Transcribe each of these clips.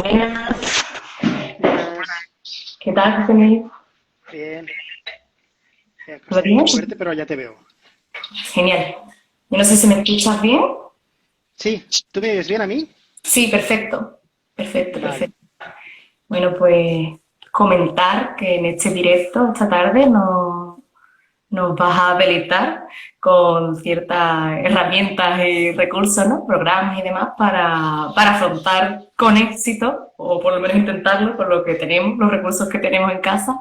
Buenas. Buenas. ¿Qué tal, José Luis? Bien. ¿Todo Costaba un bien? poco verte, pero ya te veo. Genial. Yo no sé si me escuchas bien. Sí, ¿tú me oyes bien a mí? Sí, perfecto. Perfecto, Vale. perfecto. Bueno, pues comentar que en este directo esta tarde nos vas a habilitar con ciertas herramientas y recursos, ¿no? Programas y demás para afrontar con éxito, o por lo menos intentarlo con lo que tenemos, los recursos que tenemos en casa,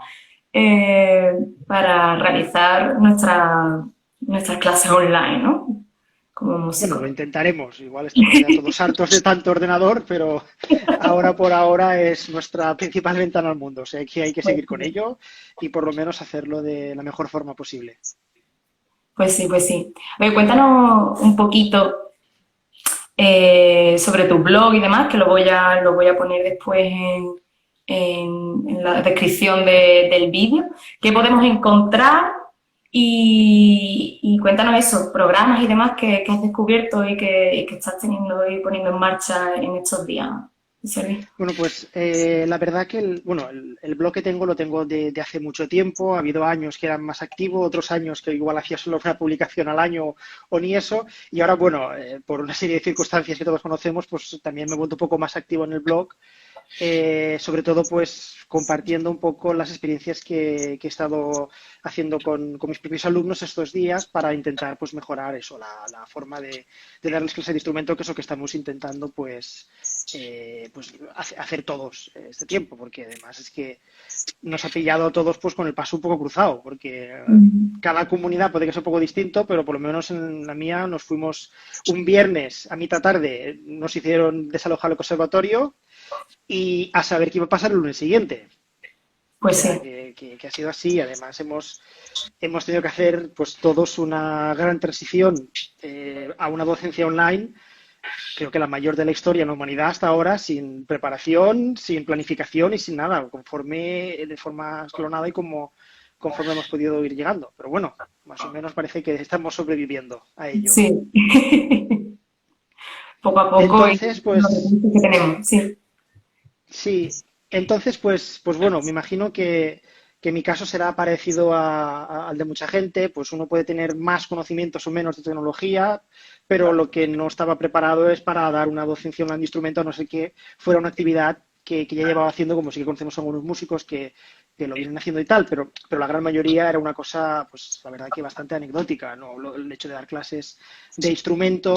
eh, para realizar nuestras clases online, ¿no? Como Bueno, músico. lo intentaremos. Igual estamos ya todos hartos de tanto ordenador, pero ahora por ahora es nuestra principal ventana al mundo. O sea que hay que Pues, seguir con ello y por lo menos hacerlo de la mejor forma posible. pues sí, pues sí. Oye, cuéntanos un poquito sobre tu blog y demás, que lo voy a poner después en la descripción del vídeo. ¿Qué podemos encontrar? Y cuéntanos eso, programas y demás que has descubierto y que estás teniendo y poniendo en marcha en estos días, José Luis. Bueno, pues la verdad que el blog que tengo lo tengo de hace mucho tiempo. Ha habido años que eran más activo, otros años que igual hacía solo una publicación al año o ni eso. Y ahora, bueno, por una serie de circunstancias que todos conocemos, pues también me he vuelto un poco más activo en el blog, sobre todo pues compartiendo un poco las experiencias que he estado haciendo con mis propios alumnos estos días para intentar pues mejorar eso, la forma de darles clase de instrumento, que es lo que estamos intentando pues hacer todos este tiempo, porque además es que nos ha pillado a todos pues con el paso un poco cruzado, porque cada comunidad puede que sea un poco distinto, pero por lo menos en la mía nos fuimos un viernes a mitad tarde, nos hicieron desalojar el conservatorio y a saber qué iba a pasar el lunes siguiente. O Pues sea, sí. que ha sido así. Además, hemos tenido que hacer pues todos una gran transición a una docencia online, creo que la mayor de la historia en la humanidad hasta ahora, sin preparación, sin planificación y sin nada, de forma escalonada y conforme hemos podido ir llegando. Pero bueno, más o menos parece que estamos sobreviviendo a ello. Sí. Poco a poco y Entonces, los pues recursos que tenemos, sí. sí, entonces, pues bueno, me imagino que mi caso será parecido al de mucha gente, pues uno puede tener más conocimientos o menos de tecnología, pero lo que no estaba preparado es para dar una docencia online de instrumento, a no ser que fuera una actividad que ya llevaba haciendo, como sí que conocemos a algunos músicos que lo vienen haciendo y tal, pero la gran mayoría era una cosa, pues la verdad que bastante anecdótica, ¿no? El hecho de dar clases de instrumento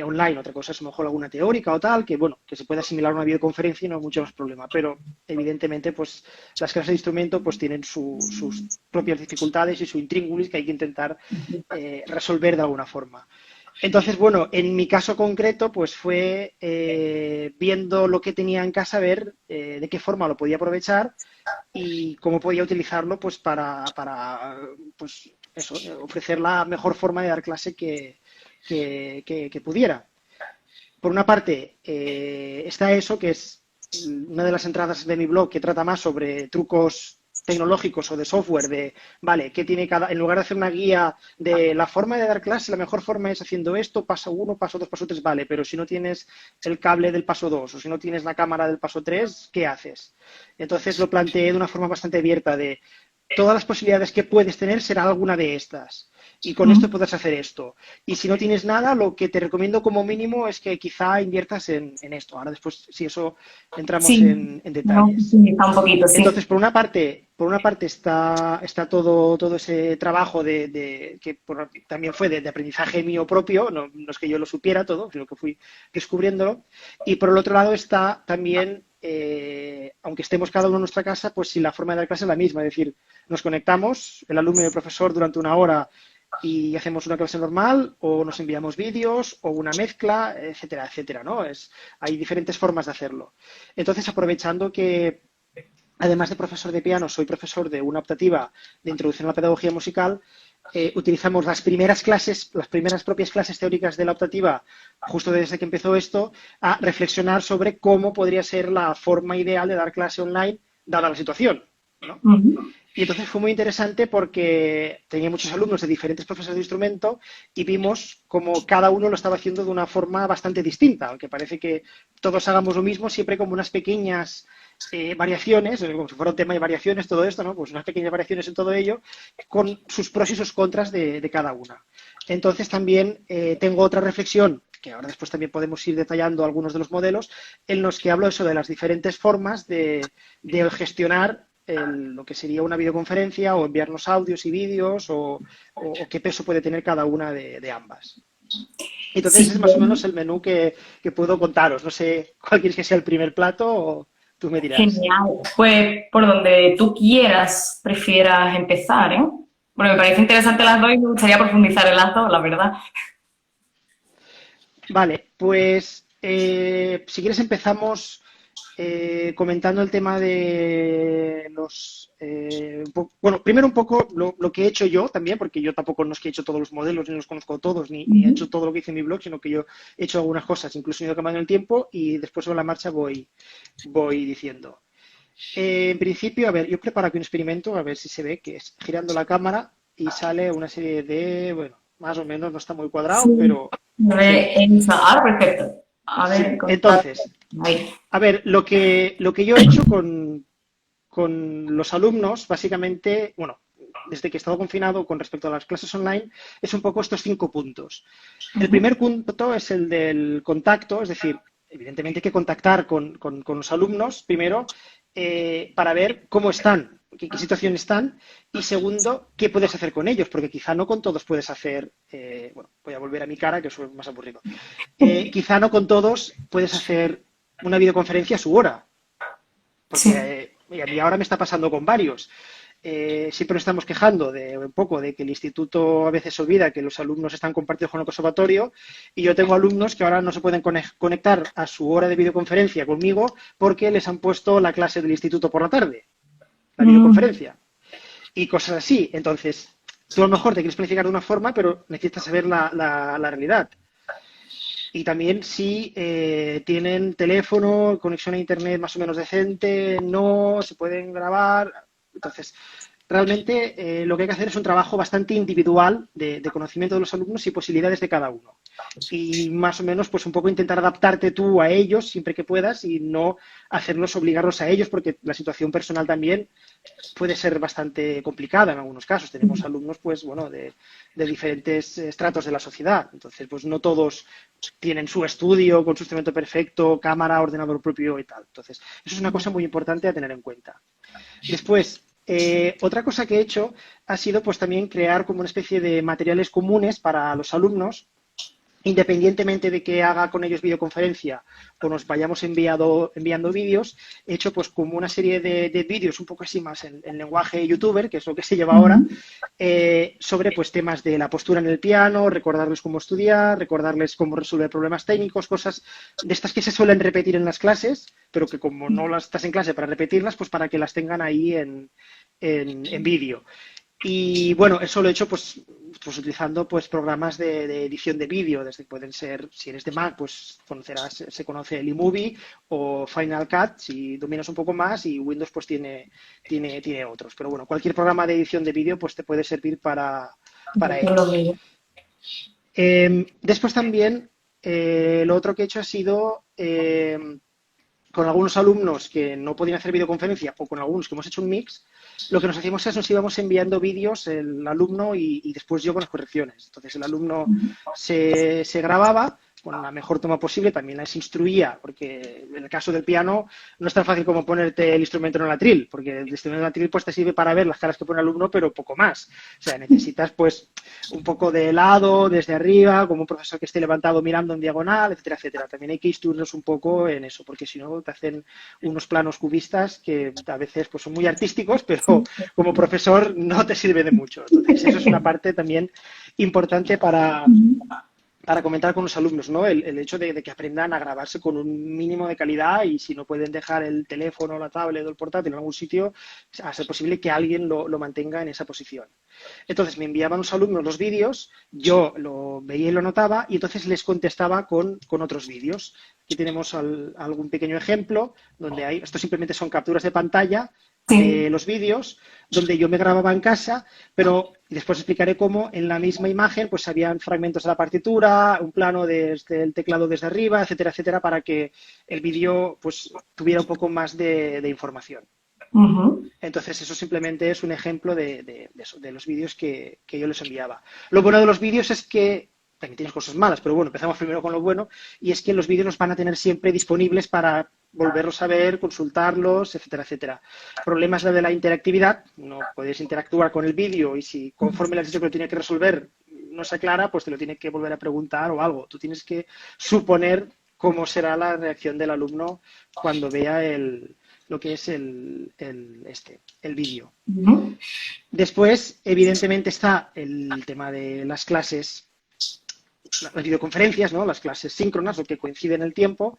online. Otra cosa es a lo mejor alguna teórica o tal, que bueno, que se puede asimilar a una videoconferencia y no hay mucho más problema. Pero evidentemente, pues las clases de instrumento pues tienen sus propias dificultades y su intríngulis que hay que intentar resolver de alguna forma. Entonces, bueno, en mi caso concreto, pues fue viendo lo que tenía en casa, ver de qué forma lo podía aprovechar y cómo podía utilizarlo pues para pues eso, ofrecer la mejor forma de dar clase que pudiera. Por una parte, está eso, que es una de las entradas de mi blog que trata más sobre trucos tecnológicos o de software, de, vale, ¿qué tiene cada...? En lugar de hacer una guía de la forma de dar clase, la mejor forma es haciendo esto, paso uno, paso dos, paso tres, vale, pero si no tienes el cable del paso 2 o si no tienes la cámara del paso 3, ¿qué haces? Entonces lo planteé de una forma bastante abierta de todas las posibilidades que puedes tener será alguna de estas. Y con esto Mm. puedes hacer esto. Y si no tienes nada, lo que te recomiendo como mínimo es que quizá inviertas en esto. Ahora después, si eso entramos Sí, en vamos a detalles. profundizar un poquito, sí. Entonces, por una parte está todo ese trabajo también fue de aprendizaje mío propio, no es que yo lo supiera todo, sino que fui descubriéndolo. Y por el otro lado está también, aunque estemos cada uno en nuestra casa, pues si la forma de dar clase es la misma, es decir, nos conectamos, el alumno y el profesor durante una hora y hacemos una clase normal o nos enviamos vídeos o una mezcla, etcétera, etcétera, ¿no? Hay diferentes formas de hacerlo. Entonces, aprovechando que además de profesor de piano, soy profesor de una optativa de introducción a la pedagogía musical, utilizamos las primeras clases, las primeras propias clases teóricas de la optativa, justo desde que empezó esto, a reflexionar sobre cómo podría ser la forma ideal de dar clase online dada la situación, ¿no? Ujú. Y entonces fue muy interesante porque tenía muchos alumnos de diferentes profesores de instrumento y vimos como cada uno lo estaba haciendo de una forma bastante distinta, aunque parece que todos hagamos lo mismo, siempre como unas pequeñas variaciones, como si fuera un tema de variaciones, todo esto, ¿no? Pues unas pequeñas variaciones en todo ello, con sus pros y sus contras de cada una. Entonces también tengo otra reflexión, que ahora después también podemos ir detallando algunos de los modelos, en los que hablo eso de las diferentes formas de gestionar lo que sería una videoconferencia o enviarnos audios y vídeos o qué peso puede tener cada una de ambas. Entonces Sí, ese es más o menos el menú que puedo contaros. No sé cuál quieres que sea el primer plato o tú me dirás. genial. Pues por donde tú quieras, prefieras empezar, ¿eh? Bueno, me parece interesante las dos y me gustaría profundizar en las dos, la verdad. Vale, pues si quieres empezamos comentando el tema de los... bueno, primero un poco lo que he hecho yo también, porque yo tampoco no es que he hecho todos los modelos, ni los conozco todos, ni he hecho todo lo que hice en mi blog, sino que yo he hecho algunas cosas, incluso he ido cambiando el tiempo y después sobre la marcha voy diciendo. En principio, a ver, yo preparo aquí un experimento, a ver si se ve, que es girando la cámara y sale una serie de, bueno, más o menos no está muy cuadrado, Sí, pero sí, ahora perfecto. A ver, sí. contad. Entonces, Ahí. a ver, lo que yo he hecho con los alumnos, básicamente, bueno, desde que he estado confinado con respecto a las clases online, es un poco estos 5 puntos. El Ujú. primer punto es el del contacto, es decir, evidentemente hay que contactar con los alumnos primero para ver cómo están, qué situación están, y segundo, qué puedes hacer con ellos, porque quizá no con todos puedes hacer, bueno, voy a volver a mi cara, que eso es más aburrido. Quizá no con todos puedes hacer una videoconferencia a su hora, porque Sí. a mí ahora me está pasando con varios. Siempre nos estamos quejando de un poco de que el instituto a veces olvida que los alumnos están compartidos con el conservatorio y yo tengo alumnos que ahora no se pueden conectar a su hora de videoconferencia conmigo porque les han puesto la clase del instituto por la tarde, la Mm, videoconferencia y cosas así. Entonces, tú a lo mejor te quieres planificar de una forma, pero necesitas saber la realidad. Y también si tienen teléfono, conexión a internet más o menos decente, no, se pueden grabar. Entonces, realmente lo que hay que hacer es un trabajo bastante individual de conocimiento de los alumnos y posibilidades de cada uno. Y más o menos, pues un poco intentar adaptarte tú a ellos siempre que puedas y no hacerlos obligarlos a ellos, porque la situación personal también puede ser bastante complicada en algunos casos. Tenemos alumnos, pues, bueno, de diferentes estratos de la sociedad. Entonces, pues no todos tienen su estudio con su instrumento perfecto, cámara, ordenador propio y tal. Entonces, eso es una cosa muy importante a tener en cuenta. Después, otra cosa que he hecho ha sido pues también crear como una especie de materiales comunes para los alumnos independientemente de que haga con ellos videoconferencia o nos vayamos enviando vídeos, he hecho pues como una serie de vídeos un poco así más en lenguaje youtuber, que es lo que se lleva ahora, ujú. sobre pues temas de la postura en el piano, recordarles cómo estudiar, recordarles cómo resolver problemas técnicos, cosas de estas que se suelen repetir en las clases, pero que como no las estás en clase para repetirlas, pues para que las tengan ahí en vídeo. Y bueno, eso lo he hecho pues utilizando pues programas de edición de vídeo, desde que pueden ser, si eres de Mac, pues conocerás, se conoce el iMovie o Final Cut, si dominas un poco más, y Windows pues tiene otros. Pero bueno, cualquier programa de edición de vídeo pues te puede servir para Yo lo ello. veo. Después también, lo otro que he hecho ha sido con algunos alumnos que no podían hacer videoconferencia o con algunos que hemos hecho un mix, lo que nos hacíamos es nos íbamos enviando vídeos el alumno y después yo con las correcciones. Entonces el alumno se grababa con la mejor toma posible, también les instruía, porque en el caso del piano no es tan fácil como ponerte el instrumento en el atril, porque el instrumento en el atril pues te sirve para ver las caras que pone el alumno, pero poco más. O sea, necesitas pues un poco de lado, desde arriba, como un profesor que esté levantado mirando en diagonal, etcétera, etcétera. También hay que instruirnos un poco en eso, porque si no te hacen unos planos cubistas que a veces pues, son muy artísticos, pero como profesor no te sirve de mucho. Entonces, eso es una parte también importante para comentar con los alumnos, ¿no? El hecho de que aprendan a grabarse con un mínimo de calidad y si no pueden dejar el teléfono, la tablet o el portátil en algún sitio, a ser posible que alguien lo mantenga en esa posición. Entonces me enviaban los alumnos los vídeos, yo lo veía y lo notaba y entonces les contestaba con otros vídeos. Aquí tenemos algún pequeño ejemplo donde esto simplemente son capturas de pantalla de Sí. los vídeos, donde yo me grababa en casa, pero después explicaré cómo en la misma imagen pues habían fragmentos de la partitura, un plano desde el teclado desde arriba, etcétera, etcétera, para que el vídeo pues tuviera un poco más de información. Ujú. Entonces, eso simplemente es un ejemplo de los vídeos que yo les enviaba. Lo bueno de los vídeos es que también tienes cosas malas, pero bueno, empezamos primero con lo bueno, y es que los vídeos los van a tener siempre disponibles para volverlos a ver, consultarlos, etcétera, etcétera. El problema es la de la interactividad, no puedes interactuar con el vídeo y si conforme le has dicho que lo tiene que resolver no se aclara, pues te lo tiene que volver a preguntar o algo. Tú tienes que suponer cómo será la reacción del alumno cuando vea lo que es el vídeo. Ujú. Después, evidentemente, está el tema de las clases, las videoconferencias, ¿no? Las clases síncronas, lo que coincide en el tiempo.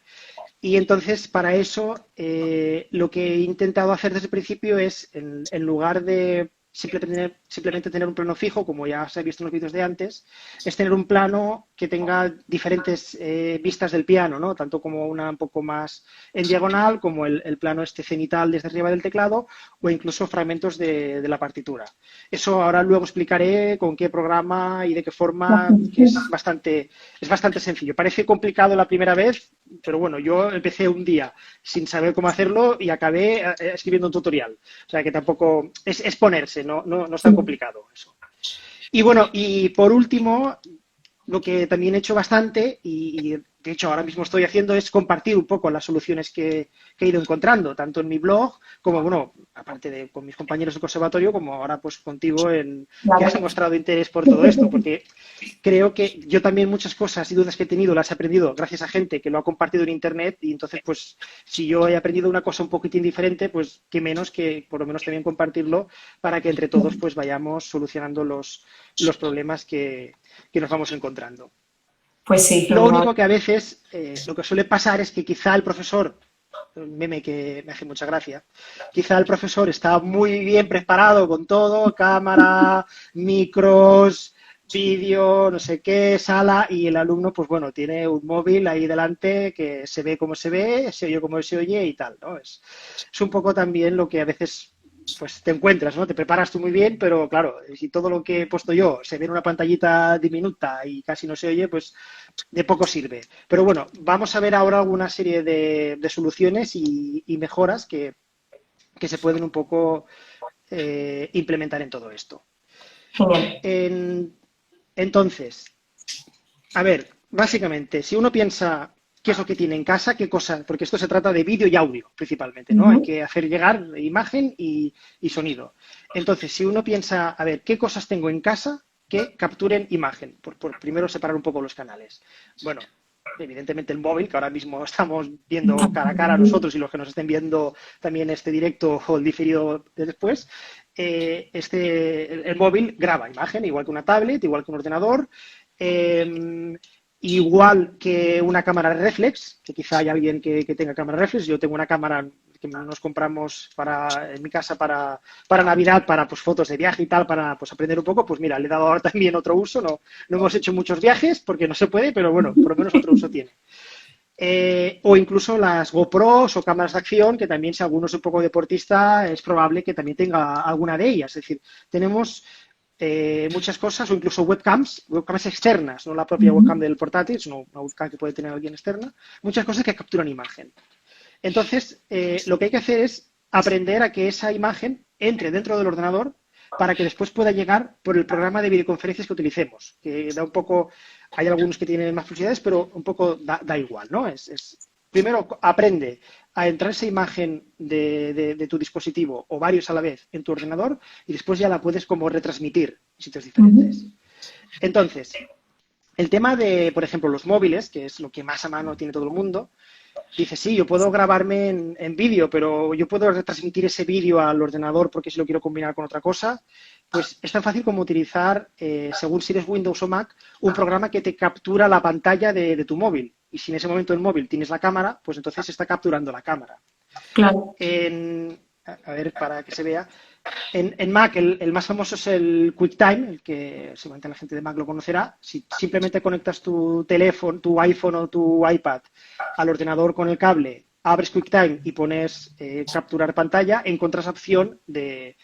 Y entonces, para eso, lo que he intentado hacer desde el principio es, en lugar de simplemente tener un plano fijo, como ya se ha visto en los vídeos de antes, es tener un plano que tenga diferentes vistas del piano, ¿no? Tanto como una un poco más en diagonal, como el plano este cenital desde arriba del teclado, o incluso fragmentos de la partitura. Eso ahora luego explicaré con qué programa y de qué forma, que es bastante sencillo. Parece complicado la primera vez, pero bueno, yo empecé un día sin saber cómo hacerlo y acabé escribiendo un tutorial. O sea que tampoco es ponerse, no es tan complicado eso. Y bueno, y por último, lo que también he hecho bastante, y de hecho ahora mismo estoy haciendo, es compartir un poco las soluciones que he ido encontrando, tanto en mi blog como, bueno, aparte de con mis compañeros del conservatorio, como ahora pues contigo, que has Claro. mostrado interés por todo esto, porque creo que yo también muchas cosas y dudas que he tenido las he aprendido gracias a gente que lo ha compartido en Internet y entonces pues si yo he aprendido una cosa un poquitín diferente, pues qué menos que por lo menos también compartirlo para que entre todos pues vayamos solucionando los problemas que nos vamos encontrando. Pues sí, Lo genial. único que a veces lo que suele pasar es que quizá el profesor, un meme que me hace mucha gracia, quizá el profesor está muy bien preparado con todo, cámara, micros, vídeo, no sé qué, sala, y el alumno, pues bueno, tiene un móvil ahí delante que se ve como se ve, se oye como se oye y tal, ¿no? Es un poco también lo que a veces pues te encuentras, ¿no? Te preparas tú muy bien, pero claro, si todo lo que he puesto yo se ve en una pantallita diminuta y casi no se oye, pues de poco sirve. Pero bueno, vamos a ver ahora alguna serie de soluciones y mejoras que se pueden un poco implementar en todo esto. Genial. En, entonces, a ver, básicamente, si uno piensa qué es lo que tiene en casa, qué cosas, porque esto se trata de vídeo y audio principalmente, ¿no? Hay Ujú. que hacer llegar imagen y sonido. Entonces, si uno piensa, a ver, ¿qué cosas tengo en casa que capturen imagen? Por primero separar un poco los canales. Bueno, evidentemente el móvil, que ahora mismo estamos viendo cara a cara nosotros y los que nos estén viendo también este directo o el diferido de después, el móvil graba imagen, igual que una tablet, igual que un ordenador. Igual que una cámara reflex, que quizá hay alguien que tenga cámara reflex, yo tengo una cámara que nos compramos en mi casa para Navidad, para pues, fotos de viaje y tal, para pues, aprender un poco, pues mira, le he dado ahora también otro uso, no hemos hecho muchos viajes porque no se puede, pero bueno, por lo menos otro uso tiene. O incluso las GoPros o cámaras de acción, que también si alguno es un poco deportista, es probable que también tenga alguna de ellas. Es decir, tenemos muchas cosas, o incluso webcams externas, no la propia webcam del portátil, sino una webcam que puede tener alguien externa, muchas cosas que capturan imagen. Entonces, lo que hay que hacer es aprender a que esa imagen entre dentro del ordenador para que después pueda llegar por el programa de videoconferencias que utilicemos, que da un poco, hay algunos que tienen más posibilidades, pero un poco da igual, ¿no? Primero aprende a entrar esa imagen de tu dispositivo o varios a la vez en tu ordenador y después ya la puedes como retransmitir en sitios diferentes. Ujú. Entonces, el tema de, por ejemplo, los móviles, que es lo que más a mano tiene todo el mundo, dice, sí, yo puedo grabarme en vídeo, pero yo puedo retransmitir ese vídeo al ordenador porque si lo quiero combinar con otra cosa. Pues es tan fácil como utilizar, según si eres Windows o Mac, un programa que te captura la pantalla de tu móvil. Y si en ese momento el móvil tienes la cámara, pues entonces está capturando la cámara. Claro. a ver, para que se vea. En Mac el más famoso es el QuickTime, el que seguramente la gente de Mac lo conocerá. Si simplemente conectas tu teléfono, tu iPhone o tu iPad al ordenador con el cable, abres QuickTime y pones capturar pantalla, encuentras opción de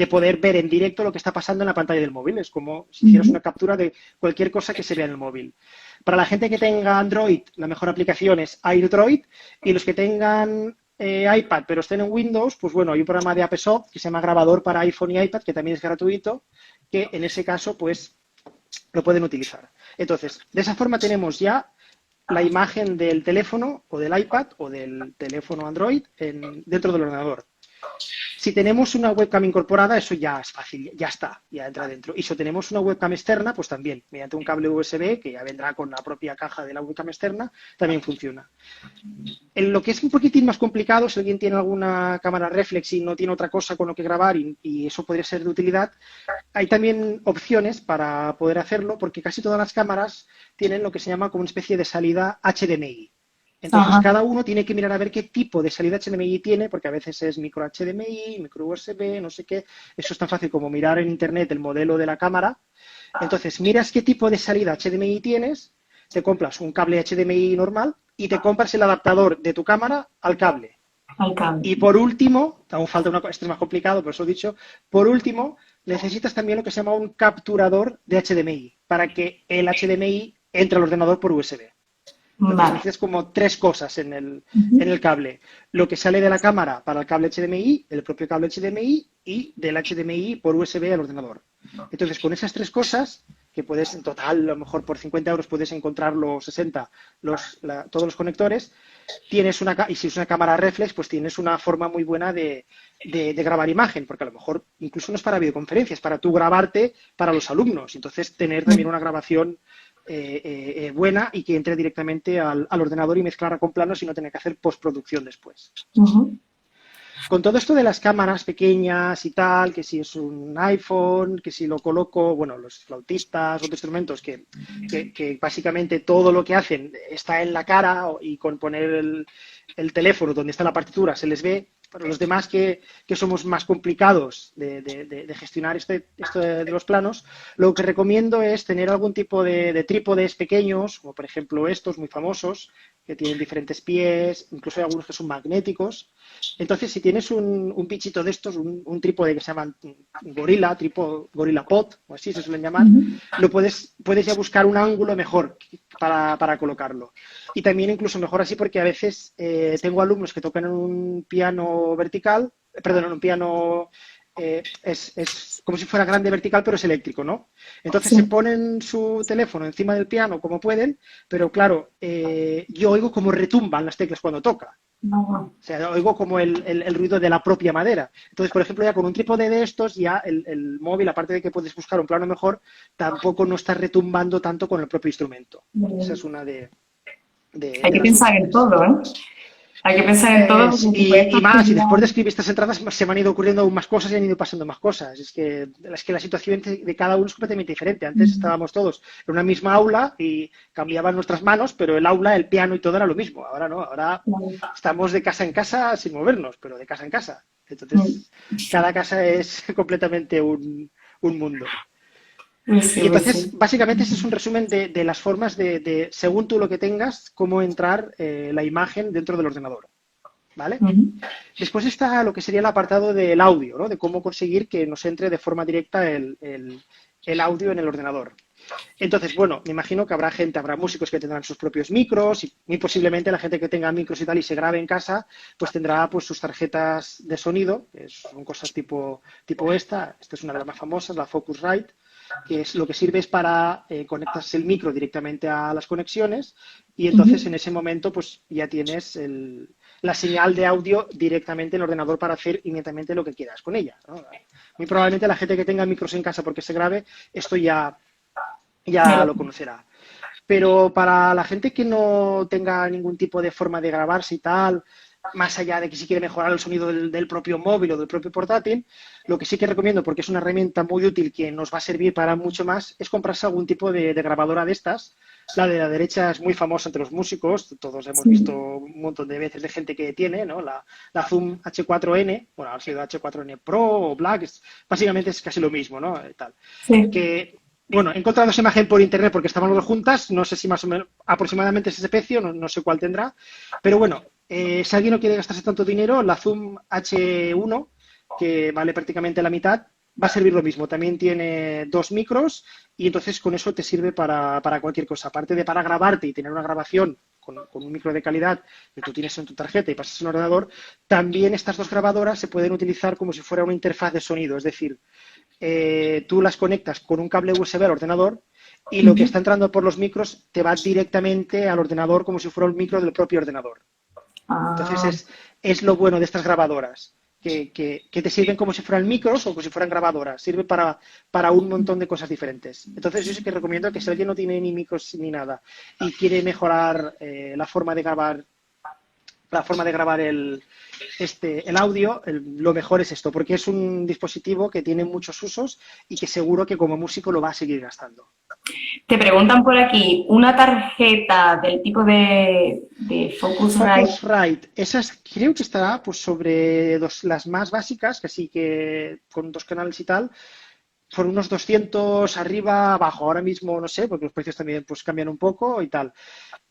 poder ver en directo lo que está pasando en la pantalla del móvil. Es como si hicieras una captura de cualquier cosa que se vea en el móvil. Para la gente que tenga Android, la mejor aplicación es AirDroid, y los que tengan iPad pero estén en Windows, pues bueno, hay un programa de Apesoft que se llama Grabador para iPhone y iPad, que también es gratuito, que en ese caso pues lo pueden utilizar. Entonces, de esa forma tenemos ya la imagen del teléfono o del iPad o del teléfono Android dentro del ordenador. Si tenemos una webcam incorporada, eso ya es fácil, ya está, ya entra dentro. Y si tenemos una webcam externa, pues también, mediante un cable USB, que ya vendrá con la propia caja de la webcam externa, también funciona. En lo que es un poquitín más complicado, si alguien tiene alguna cámara reflex y no tiene otra cosa con lo que grabar y eso podría ser de utilidad, hay también opciones para poder hacerlo, porque casi todas las cámaras tienen lo que se llama como una especie de salida HDMI. Entonces, Ajá. cada uno tiene que mirar a ver qué tipo de salida HDMI tiene, porque a veces es micro HDMI, micro USB, no sé qué. Eso es tan fácil como mirar en internet el modelo de la cámara. Entonces, miras qué tipo de salida HDMI tienes, te compras un cable HDMI normal y te compras el adaptador de tu cámara al cable. Al cable. Y por último, aún falta una cosa, esto es más complicado, por eso he dicho, por último, necesitas también lo que se llama un capturador de HDMI, para que el HDMI entre al ordenador por USB. Entonces Vale. necesitas como tres cosas en Ujú. el cable. Lo que sale de la cámara para el cable HDMI, el propio cable HDMI y del HDMI por USB al ordenador. Entonces, con esas tres cosas, que puedes en total, a lo mejor por 50 euros puedes encontrar los 60, todos los conectores, y si es una cámara reflex, pues tienes una forma muy buena de grabar imagen, porque a lo mejor incluso no es para videoconferencias, para tú grabarte para los alumnos. Entonces, tener también una grabación buena y que entre directamente al ordenador y mezclarla con planos y no tener que hacer postproducción después. Ujú. Con todo esto de las cámaras pequeñas y tal, que si es un iPhone, que si lo coloco, bueno, los flautistas, otros instrumentos que básicamente todo lo que hacen está en la cara y con poner el teléfono donde está la partitura se les ve. Para los demás que somos más complicados de gestionar esto de los planos, lo que recomiendo es tener algún tipo de trípodes pequeños, como por ejemplo estos muy famosos, que tienen diferentes pies, incluso hay algunos que son magnéticos. Entonces, si tienes un bichito de estos, un trípode que se llama gorila pod, o así se suelen llamar, Ujú. puedes ya buscar un ángulo mejor para colocarlo. Y también incluso mejor así porque a veces tengo alumnos que tocan en un piano vertical, perdón, en un piano es como si fuera grande vertical, pero es eléctrico, ¿no? Entonces se Sí. ponen su teléfono encima del piano como pueden, pero claro, yo oigo como retumban las teclas cuando toca. No. O sea, oigo como el ruido de la propia madera. Entonces, por ejemplo, ya con un trípode de estos, ya el móvil, aparte de que puedes buscar un plano mejor, tampoco no está retumbando tanto con el propio instrumento. Esa es una Hay de que las pensar en opciones. todo, ¿eh? Hay que pensar en todo porque se puede Y más, y fastidiar. después de escribir estas entradas se me han ido ocurriendo aún más cosas y han ido pasando más cosas. Es que la situación de cada uno es completamente diferente. Antes Ujú. estábamos todos en una misma aula y cambiaban nuestras manos, pero el aula, el piano y todo era lo mismo. Ahora no, ahora Claro. estamos de casa en casa sin movernos, pero de casa en casa. Mm. Entonces, cada casa es completamente un mundo. Pues sí, Y pues entonces, sí. básicamente, ese es un resumen de las formas según tú lo que tengas, cómo entrar la imagen dentro del ordenador. ¿Vale? Ujú. Después está lo que sería el apartado del audio, ¿no? De cómo conseguir que nos entre de forma directa el audio en el ordenador. Entonces, bueno, me imagino que habrá músicos que tendrán sus propios micros y muy posiblemente la gente que tenga micros y tal y se grabe en casa, pues tendrá pues sus tarjetas de sonido, que son cosas tipo esta es una de las más famosas, la Focusrite, que es lo que sirve es para conectarse el micro directamente a las conexiones y entonces Ujú. en ese momento pues ya tienes la señal de audio directamente en el ordenador para hacer inmediatamente lo que quieras con ella, ¿no? Muy probablemente la gente que tenga micros en casa porque se grabe, esto Me ya lo- lo conocerá. Pero para la gente que no tenga ningún tipo de forma de grabarse y tal, más allá de que si quiere mejorar el sonido del propio móvil o del propio portátil, lo que sí que recomiendo, porque es una herramienta muy útil que nos va a servir para mucho más, es comprarse algún tipo de grabadora de estas, La de la derecha es muy famosa entre los músicos, todos hemos visto Sí, un montón de veces de gente que tiene, ¿no? La Zoom H4n, bueno, ha sido H4n Pro o Black, básicamente es casi lo mismo, ¿no? Tal. sí. Que, bueno, he encontrado esa imagen por internet porque estaban las dos juntas, no sé si más o menos aproximadamente es ese precio, no, no sé cuál tendrá, pero bueno, si alguien no quiere gastarse tanto dinero, la Zoom H1, que vale prácticamente la mitad, va a servir lo mismo. También tiene dos micros y entonces con eso te sirve para cualquier cosa. Aparte de para grabarte y tener una grabación con un micro de calidad que tú tienes en tu tarjeta y pasas en un ordenador, también estas dos grabadoras se pueden utilizar como si fuera una interfaz de sonido. Es decir, tú las conectas con un cable USB al ordenador y lo que está Ujú. entrando por los micros te va directamente al ordenador como si fuera un micro del propio ordenador. Entonces Ah, es lo bueno de estas grabadoras, que te sirven como si fueran micros o como si fueran grabadoras. Sirve para un montón de cosas diferentes. Entonces yo sí que recomiendo que si alguien no tiene ni micros ni nada y quiere mejorar la forma de grabar el audio, lo mejor es esto, porque es un dispositivo que tiene muchos usos y que seguro que como músico lo va a seguir gastando. te preguntan por aquí, ¿una tarjeta del tipo de Focusrite? Focusrite, esas creo que estará pues sobre las más básicas, que sí que con dos canales y tal, por unos 200 arriba, abajo. Ahora mismo no sé, porque los precios también pues cambian un poco y tal.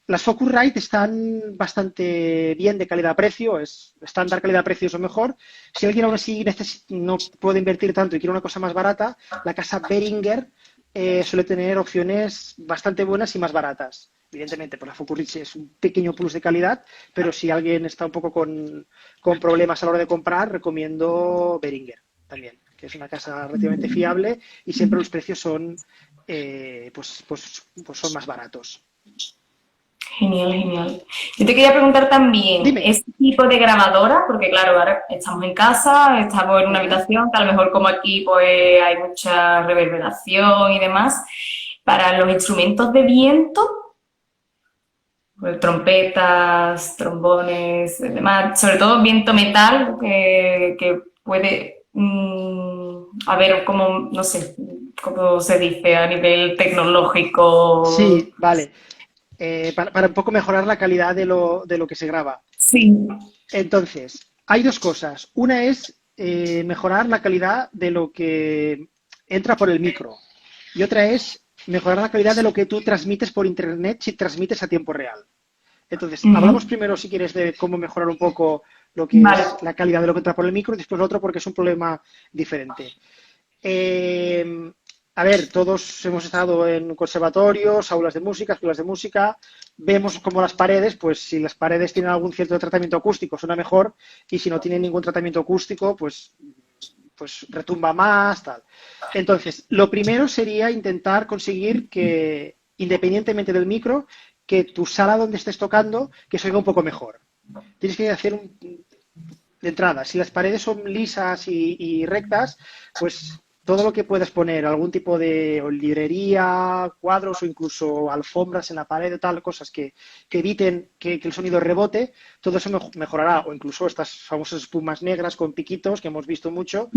Las Focusrite están bastante bien de calidad-precio, es estándar calidad-precio es lo mejor. Si alguien aún así no puede invertir tanto y quiere una cosa más barata, la casa Behringer suele tener opciones bastante buenas y más baratas. Evidentemente, pues la Focusrite es un pequeño plus de calidad, pero si alguien está un poco con problemas a la hora de comprar, recomiendo Behringer también, que es una casa relativamente fiable y siempre los precios son, pues son más baratos. Genial, genial. Yo te quería preguntar también, Dime. este tipo de grabadora, porque claro, ahora estamos en casa, estamos en una Ujú. habitación, que a lo mejor como aquí pues hay mucha reverberación y demás, para los instrumentos de viento, pues, trompetas, trombones, demás, sobre todo viento metal, que puede haber como, no sé, cómo se dice a nivel tecnológico. Sí, vale. Para un poco mejorar la calidad de lo que se graba. Sí. Entonces, hay dos cosas. Una es mejorar la calidad de lo que entra por el micro. Y otra es mejorar la calidad de lo que tú transmites por internet si transmites a tiempo real. Entonces, hablamos Ujú. primero, si quieres, de cómo mejorar un poco lo que Vale. es la calidad de lo que entra por el micro y después lo otro porque es un problema diferente. Eh, a ver, todos hemos estado en conservatorios, aulas de música, escuelas de música. Vemos como las paredes, pues si las paredes tienen algún cierto tratamiento acústico, suena mejor. Y si no tienen ningún tratamiento acústico, pues retumba más, tal. Entonces, lo primero sería intentar conseguir que, independientemente del micro, que tu sala donde estés tocando, que se oiga un poco mejor. Tienes que hacer de entrada, si las paredes son lisas y rectas, pues todo lo que puedas poner, algún tipo de librería, cuadros o incluso alfombras en la pared o tal, cosas que eviten que el sonido rebote, todo eso mejorará. O incluso estas famosas espumas negras con piquitos que hemos visto mucho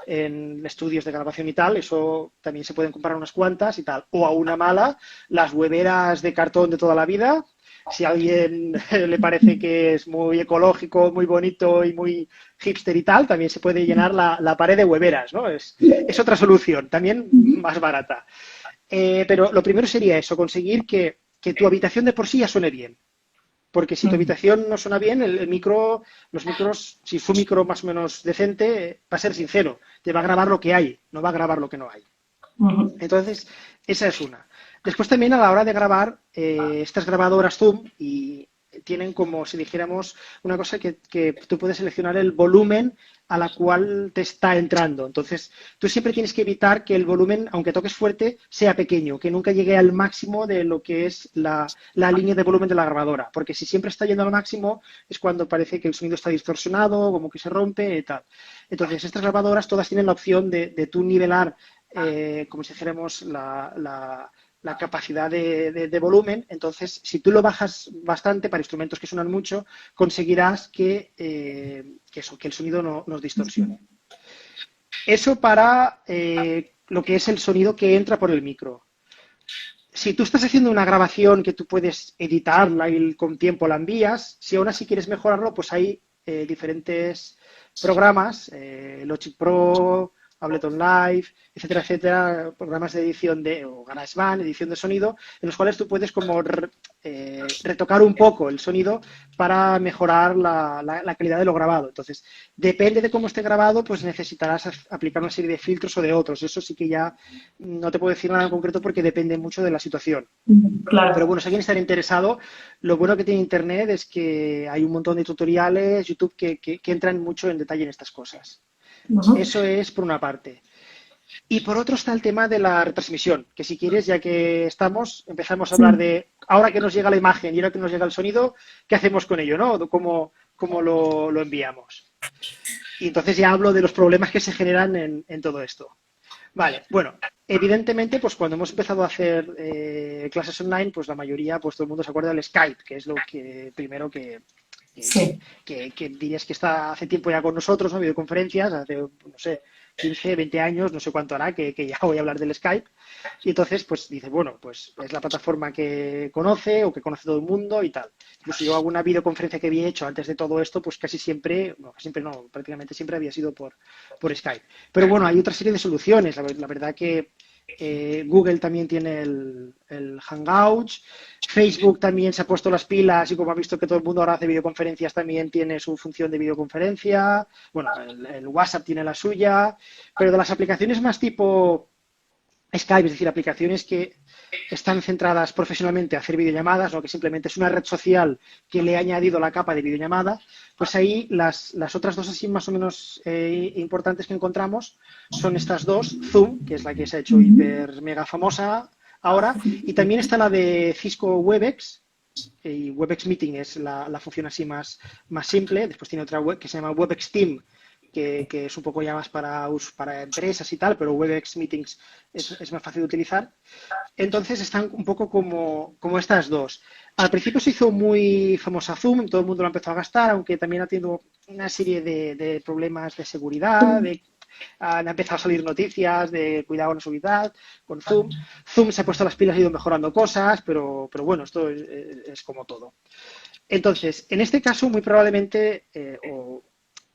en estudios de grabación y tal, eso también se pueden comprar unas cuantas y tal. O a una mala, las hueveras de cartón de toda la vida, si a alguien le parece que es muy ecológico, muy bonito y muy hipster y tal, también se puede llenar la pared de hueveras, ¿no? Es otra solución, también más barata. Pero lo primero sería eso, conseguir que tu habitación de por sí ya suene bien. Porque si tu habitación no suena bien, el micro, los micros, si es un micro más o menos decente, va a ser sincero, te va a grabar lo que hay, no va a grabar lo que no hay. Ujú. Entonces, esa es una. Después también a la hora de grabar, estas grabadoras Zoom y tienen como si dijéramos una cosa que tú puedes seleccionar el volumen a la cual te está entrando. Entonces, tú siempre tienes que evitar que el volumen, aunque toques fuerte, sea pequeño, que nunca llegue al máximo de lo que es la línea de volumen de la grabadora. Porque si siempre está yendo al máximo, es cuando parece que el sonido está distorsionado, como que se rompe y tal. Entonces, estas grabadoras todas tienen la opción de tú nivelar como si dijéramos, la capacidad de volumen. Entonces, si tú lo bajas bastante para instrumentos que suenan mucho, conseguirás que el sonido no nos distorsione. Eso para lo que es el sonido que entra por el micro. si tú estás haciendo una grabación que tú puedes editarla y con tiempo la envías, si aún así quieres mejorarlo, pues hay diferentes programas, Logic Pro, Ableton Live, etcétera, etcétera, programas de edición o GarageBand, edición de sonido, en los cuales tú puedes como retocar un poco el sonido para mejorar la calidad de lo grabado. Entonces, depende de cómo esté grabado, pues necesitarás aplicar una serie de filtros o de otros. Eso sí que ya no te puedo decir nada en concreto porque depende mucho de la situación. Pero Claro. bueno, si alguien está interesado, lo bueno que tiene Internet es que hay un montón de tutoriales, YouTube, que entran mucho en detalle en estas cosas. Ujú. Eso es por una parte. Y por otro está el tema de la retransmisión, que si quieres, ya que estamos, empezamos a hablar Sí. de, ahora que nos llega la imagen y ahora que nos llega el sonido, ¿qué hacemos con ello, no? ¿Cómo lo enviamos? Y entonces ya hablo de los problemas que se generan en todo esto. Vale, bueno, evidentemente, pues cuando hemos empezado a hacer clases online, pues la mayoría, pues todo el mundo se acuerda del Skype, que es lo que primero Sí. que dirías que está hace tiempo ya con nosotros, ¿no? Videoconferencias, hace, no sé, 15, 20 años, no sé cuánto hará, que ya voy a hablar del Skype. Y entonces, pues dices, bueno, pues es la plataforma que conoce o que conoce todo el mundo y tal. Incluso yo alguna videoconferencia que había hecho antes de todo esto, pues casi siempre, no, casi siempre no, prácticamente siempre había sido por Skype. Pero bueno, hay otra serie de soluciones. La verdad que Google también tiene el Hangouts, Facebook también se ha puesto las pilas y como ha visto que todo el mundo ahora hace videoconferencias, también tiene su función de videoconferencia. Bueno, el WhatsApp tiene la suya, pero de las aplicaciones más tipo Skype, es decir, aplicaciones que están centradas profesionalmente a hacer videollamadas, o que simplemente es una red social que le ha añadido la capa de videollamada, pues ahí las otras dos así más o menos importantes que encontramos son estas dos, Zoom, que es la que se ha hecho Ujú. hiper mega famosa ahora, y también está la de Cisco Webex, y Webex Meeting es la función así más simple. Después tiene otra web que se llama Webex Team, que es un poco ya más para empresas y tal, pero Webex Meetings es más fácil de utilizar. Entonces están un poco como estas dos. Al principio se hizo muy famosa Zoom, todo el mundo lo empezó a gastar, aunque también ha tenido una serie de problemas de seguridad, han empezado a salir noticias de cuidado con la seguridad con Zoom. Zoom se ha puesto las pilas y ha ido mejorando cosas, pero bueno, esto es como todo. Entonces, en este caso, muy probablemente, o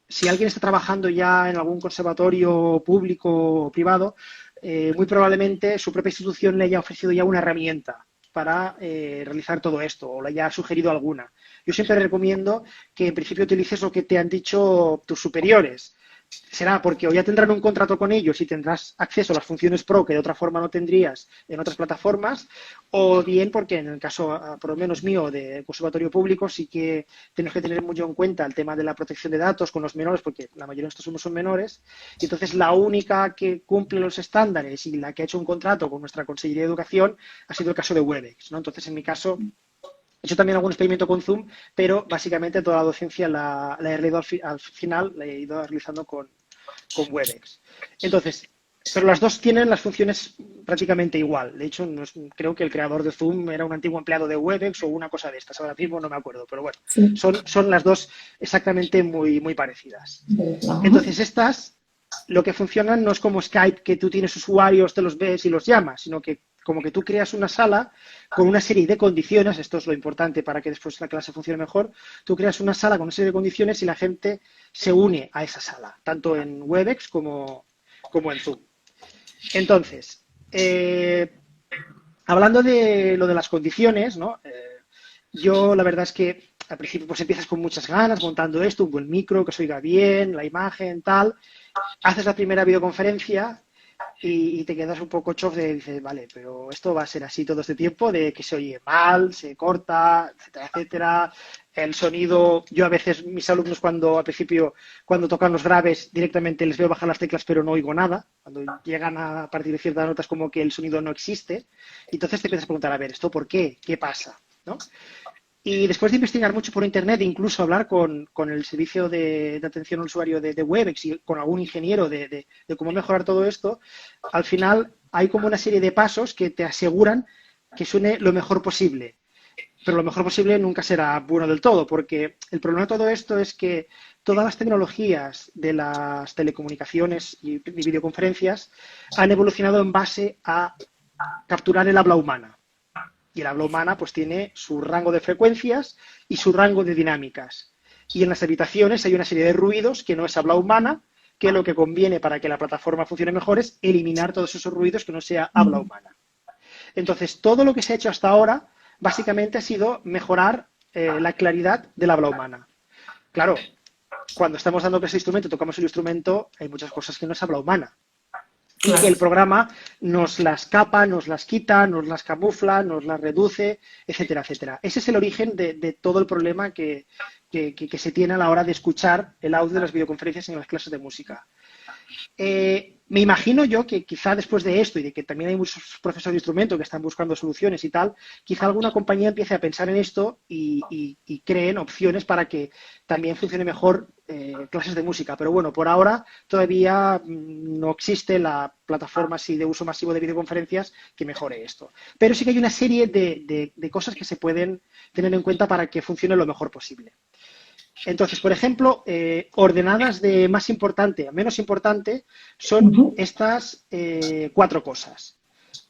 si alguien está trabajando ya en algún conservatorio público o privado, muy probablemente su propia institución le haya ofrecido ya una herramienta para realizar todo esto o le haya sugerido alguna. Yo siempre recomiendo que en principio utilices lo que te han dicho tus superiores. Será porque o ya tendrán un contrato con ellos y tendrás acceso a las funciones pro que de otra forma no tendrías en otras plataformas, o bien porque en el caso, por lo menos mío, de conservatorio público, sí que tenemos que tener mucho en cuenta el tema de la protección de datos con los menores, porque la mayoría de nosotros son menores, y entonces la única que cumple los estándares y la que ha hecho un contrato con nuestra Consejería de Educación ha sido el caso de Webex, ¿no? Entonces, en mi caso, he hecho también algún experimento con Zoom, pero básicamente toda la docencia la he realizado al final, la he ido realizando con Webex. Entonces, pero las dos tienen las funciones prácticamente igual. De hecho, no creo que el creador de Zoom era un antiguo empleado de Webex o una cosa de estas. Ahora mismo no me acuerdo, pero bueno, Sí. son las dos exactamente muy parecidas. Ujú. Entonces, estas lo que funcionan no es como Skype, que tú tienes usuarios, te los ves y los llamas, sino que como que tú creas una sala con una serie de condiciones, esto es lo importante para que después la clase funcione mejor, tú creas una sala con una serie de condiciones y la gente se une a esa sala, tanto en Webex como en Zoom. Entonces, hablando de lo de las condiciones, ¿no? Yo la verdad es que al principio pues empiezas con muchas ganas montando esto, un buen micro, que se oiga bien, la imagen, tal. Haces la primera videoconferencia y te quedas un poco chof de, dices, vale, pero esto va a ser así todo este tiempo, de que se oye mal, se corta, etcétera, etcétera. El sonido, yo a veces mis alumnos cuando al principio, cuando tocan los graves, directamente les veo bajar las teclas pero no oigo nada. Cuando llegan a partir de ciertas notas como que el sonido no existe. Y entonces te empiezas a preguntar, a ver, ¿esto por qué? ¿Qué pasa? ¿No? Y después de investigar mucho por internet, incluso hablar con el servicio de atención al usuario de Webex y con algún ingeniero de cómo mejorar todo esto, al final hay como una serie de pasos que te aseguran que suene lo mejor posible. Pero lo mejor posible nunca será bueno del todo, porque el problema de todo esto es que todas las tecnologías de las telecomunicaciones y videoconferencias han evolucionado en base a capturar el habla humana. Y el habla humana pues tiene su rango de frecuencias y su rango de dinámicas. Y en las habitaciones hay una serie de ruidos que no es habla humana, que lo que conviene para que la plataforma funcione mejor es eliminar todos esos ruidos que no sea habla humana. Entonces, todo lo que se ha hecho hasta ahora básicamente ha sido mejorar la claridad del habla humana. Claro, cuando estamos dando ese instrumento, tocamos el instrumento, hay muchas cosas que no es habla humana. Y que Claro. el programa nos las capa, nos las quita, nos las camufla, nos las reduce, etcétera, etcétera. Ese es el origen de todo el problema que se tiene a la hora de escuchar el audio de las videoconferencias en las clases de música. Me imagino yo que quizá después de esto y de que también hay muchos profesores de instrumento que están buscando soluciones y tal, quizá alguna compañía empiece a pensar en esto y creen opciones para que también funcione mejor clases de música. Pero bueno, por ahora todavía no existe la plataforma así de uso masivo de videoconferencias que mejore esto. Pero sí que hay una serie de cosas que se pueden tener en cuenta para que funcione lo mejor posible. Entonces, por ejemplo, ordenadas de más importante a menos importante son Ujú. estas 4 cosas.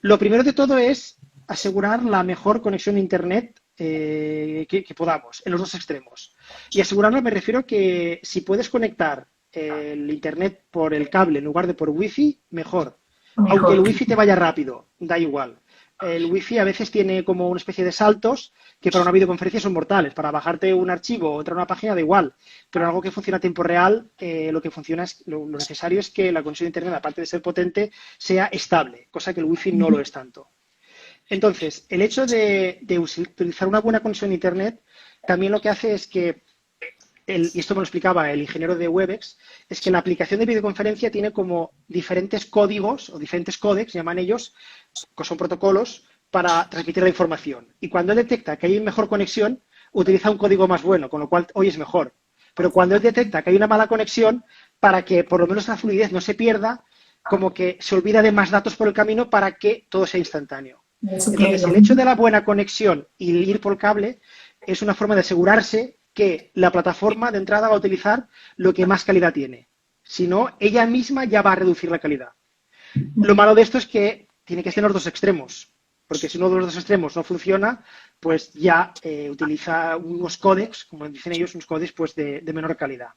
Lo primero de todo es asegurar la mejor conexión a Internet que podamos, en los dos extremos. Y asegurarlo me refiero a que si puedes conectar el Internet por el cable en lugar de por Wi-Fi, mejor. Aunque el Mejor. Wi-Fi te vaya rápido, da igual. El Wi-Fi a veces tiene como una especie de saltos que para una videoconferencia son mortales. Para bajarte un archivo o entrar a una página da igual. Pero en algo que funciona a tiempo real, lo que funciona es, lo necesario es que la conexión de Internet, aparte de ser potente, sea estable, cosa que el Wi-Fi no lo es tanto. Entonces, el hecho de utilizar una buena conexión a Internet también lo que hace es que y esto me lo explicaba el ingeniero de Webex, es que la aplicación de videoconferencia tiene como diferentes códigos o diferentes códecs, llaman ellos, que son protocolos para transmitir la información. Y cuando él detecta que hay mejor conexión, utiliza un código más bueno, con lo cual hoy es mejor. Pero cuando él detecta que hay una mala conexión, para que por lo menos la fluidez no se pierda, como que se olvida de más datos por el camino para que todo sea instantáneo. Entonces, Suplido. el hecho de la buena conexión y ir por cable es una forma de asegurarse que la plataforma de entrada va a utilizar lo que más calidad tiene. Si no, ella misma ya va a reducir la calidad. Lo malo de esto es que tiene que ser en los dos extremos, porque si uno de los dos extremos no funciona, pues ya utiliza unos códecs, como dicen ellos, unos códecs pues de menor calidad.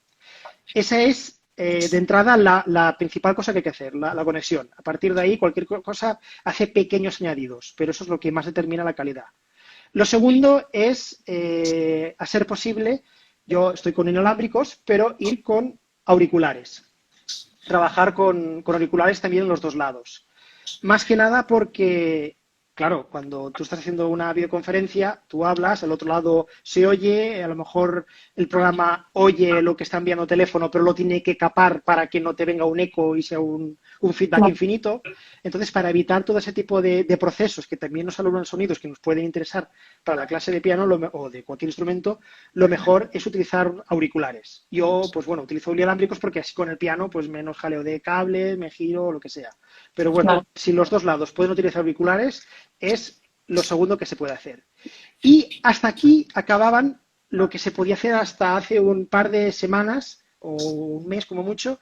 Esa es, de entrada, la principal cosa que hay que hacer, la conexión. A partir de ahí, cualquier cosa hace pequeños añadidos, pero eso es lo que más determina la calidad. Lo segundo es, a ser posible, yo estoy con inalámbricos, pero ir con auriculares. Trabajar con auriculares también en los dos lados. Más que nada porque, claro, cuando tú estás haciendo una videoconferencia, tú hablas, al otro lado se oye, a lo mejor el programa oye lo que está enviando el teléfono, pero lo tiene que capar para que no te venga un eco y sea un feedback Claro. infinito. Entonces, para evitar todo ese tipo de procesos que también nos alumbran sonidos que nos pueden interesar para la clase de piano o de cualquier instrumento, lo mejor es utilizar auriculares. Yo, pues bueno, utilizo inalámbricos porque así con el piano, pues menos jaleo de cables, me giro, lo que sea. Pero bueno, Claro. si los dos lados pueden utilizar auriculares, es lo segundo que se puede hacer. Y hasta aquí acababan lo que se podía hacer hasta hace un par de semanas o un mes como mucho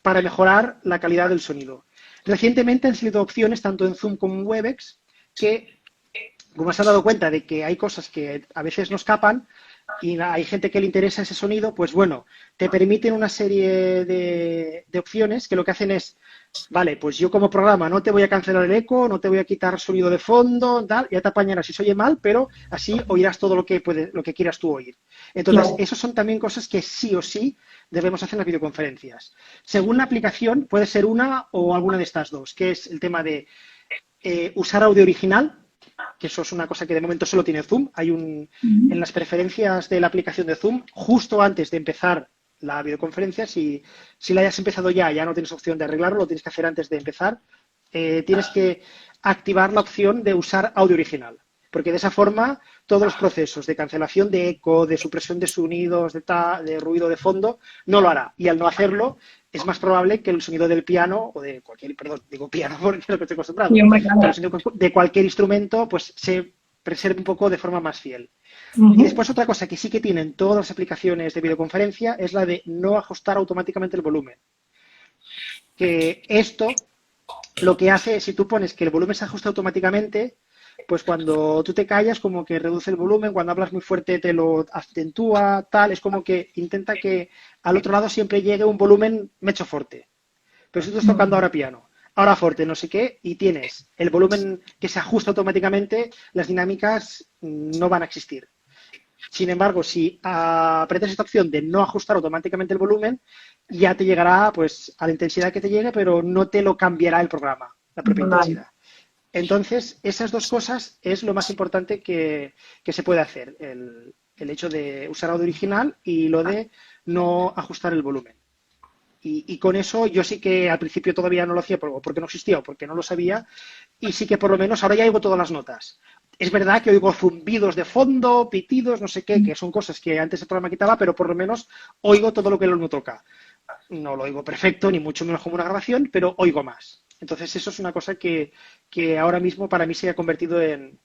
para mejorar la calidad del sonido. Recientemente han salido opciones tanto en Zoom como en Webex que, como se han dado cuenta de que hay cosas que a veces nos escapan y hay gente que le interesa ese sonido, pues bueno, te permiten una serie de opciones que lo que hacen es, vale, pues yo como programa no te voy a cancelar el eco, no te voy a quitar sonido de fondo, tal, ya te apañarás si se oye mal, pero así oirás todo lo que quieras tú oír. Entonces, Claro. esas son también cosas que sí o sí debemos hacer en las videoconferencias. Según la aplicación, puede ser una o alguna de estas dos, que es el tema de usar audio original, que eso es una cosa que de momento solo tiene Zoom. Hay en Ujú. las preferencias de la aplicación de Zoom, justo antes de empezar la videoconferencia, si la hayas empezado ya no tienes opción de arreglarlo, lo tienes que hacer antes de empezar. Tienes que activar la opción de usar audio original, porque de esa forma todos los procesos de cancelación de eco, de supresión de sonidos, de ruido de fondo, no lo hará. Y al no hacerlo, es más probable que el sonido del piano, o de cualquier, perdón, digo piano porque es lo que estoy acostumbrado, Y hombre, pero el claro. sonido de cualquier instrumento, pues se preserve un poco de forma más fiel. Y Ujú. después otra cosa que sí que tienen todas las aplicaciones de videoconferencia es la de no ajustar automáticamente el volumen. Que esto lo que hace es, si tú pones que el volumen se ajusta automáticamente, pues cuando tú te callas como que reduce el volumen, cuando hablas muy fuerte te lo acentúa, tal, es como que intenta que al otro lado siempre llegue un volumen mecho forte. Pero si tú estás tocando ahora piano, ahora fuerte, no sé qué, y tienes el volumen que se ajusta automáticamente, las dinámicas no van a existir. Sin embargo, si aprietas esta opción de no ajustar automáticamente el volumen, ya te llegará pues a la intensidad que te llegue, pero no te lo cambiará el programa, la propia Vale. intensidad. Entonces, esas dos cosas es lo más importante que se puede hacer, el hecho de usar audio original y lo de no ajustar el volumen. Y con eso yo sí que al principio todavía no lo hacía porque no existía o porque no lo sabía y sí que por lo menos ahora ya oigo todas las notas. Es verdad que oigo zumbidos de fondo, pitidos, no sé qué, que son cosas que antes el programa quitaba, pero por lo menos oigo todo lo que no toca. No lo oigo perfecto, ni mucho menos como una grabación, pero oigo más. Entonces eso es una cosa que ahora mismo para mí se ha convertido en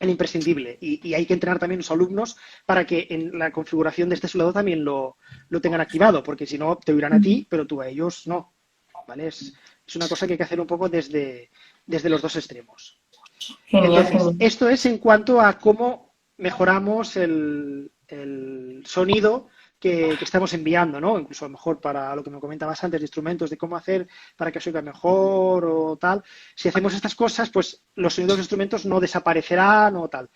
imprescindible. Y hay que entrenar también a los alumnos para que en la configuración de este su lado también lo tengan activado, porque si no te oirán a ti, pero tú a ellos no. ¿Vale? Es una cosa que hay que hacer un poco desde los dos extremos. Genial, Entonces, genial. esto es en cuanto a cómo mejoramos el sonido que estamos enviando, ¿no? Incluso a lo mejor para lo que me comentabas antes de instrumentos, de cómo hacer para que se oiga mejor o tal. Si hacemos estas cosas, pues los sonidos de los instrumentos no desaparecerán o tal.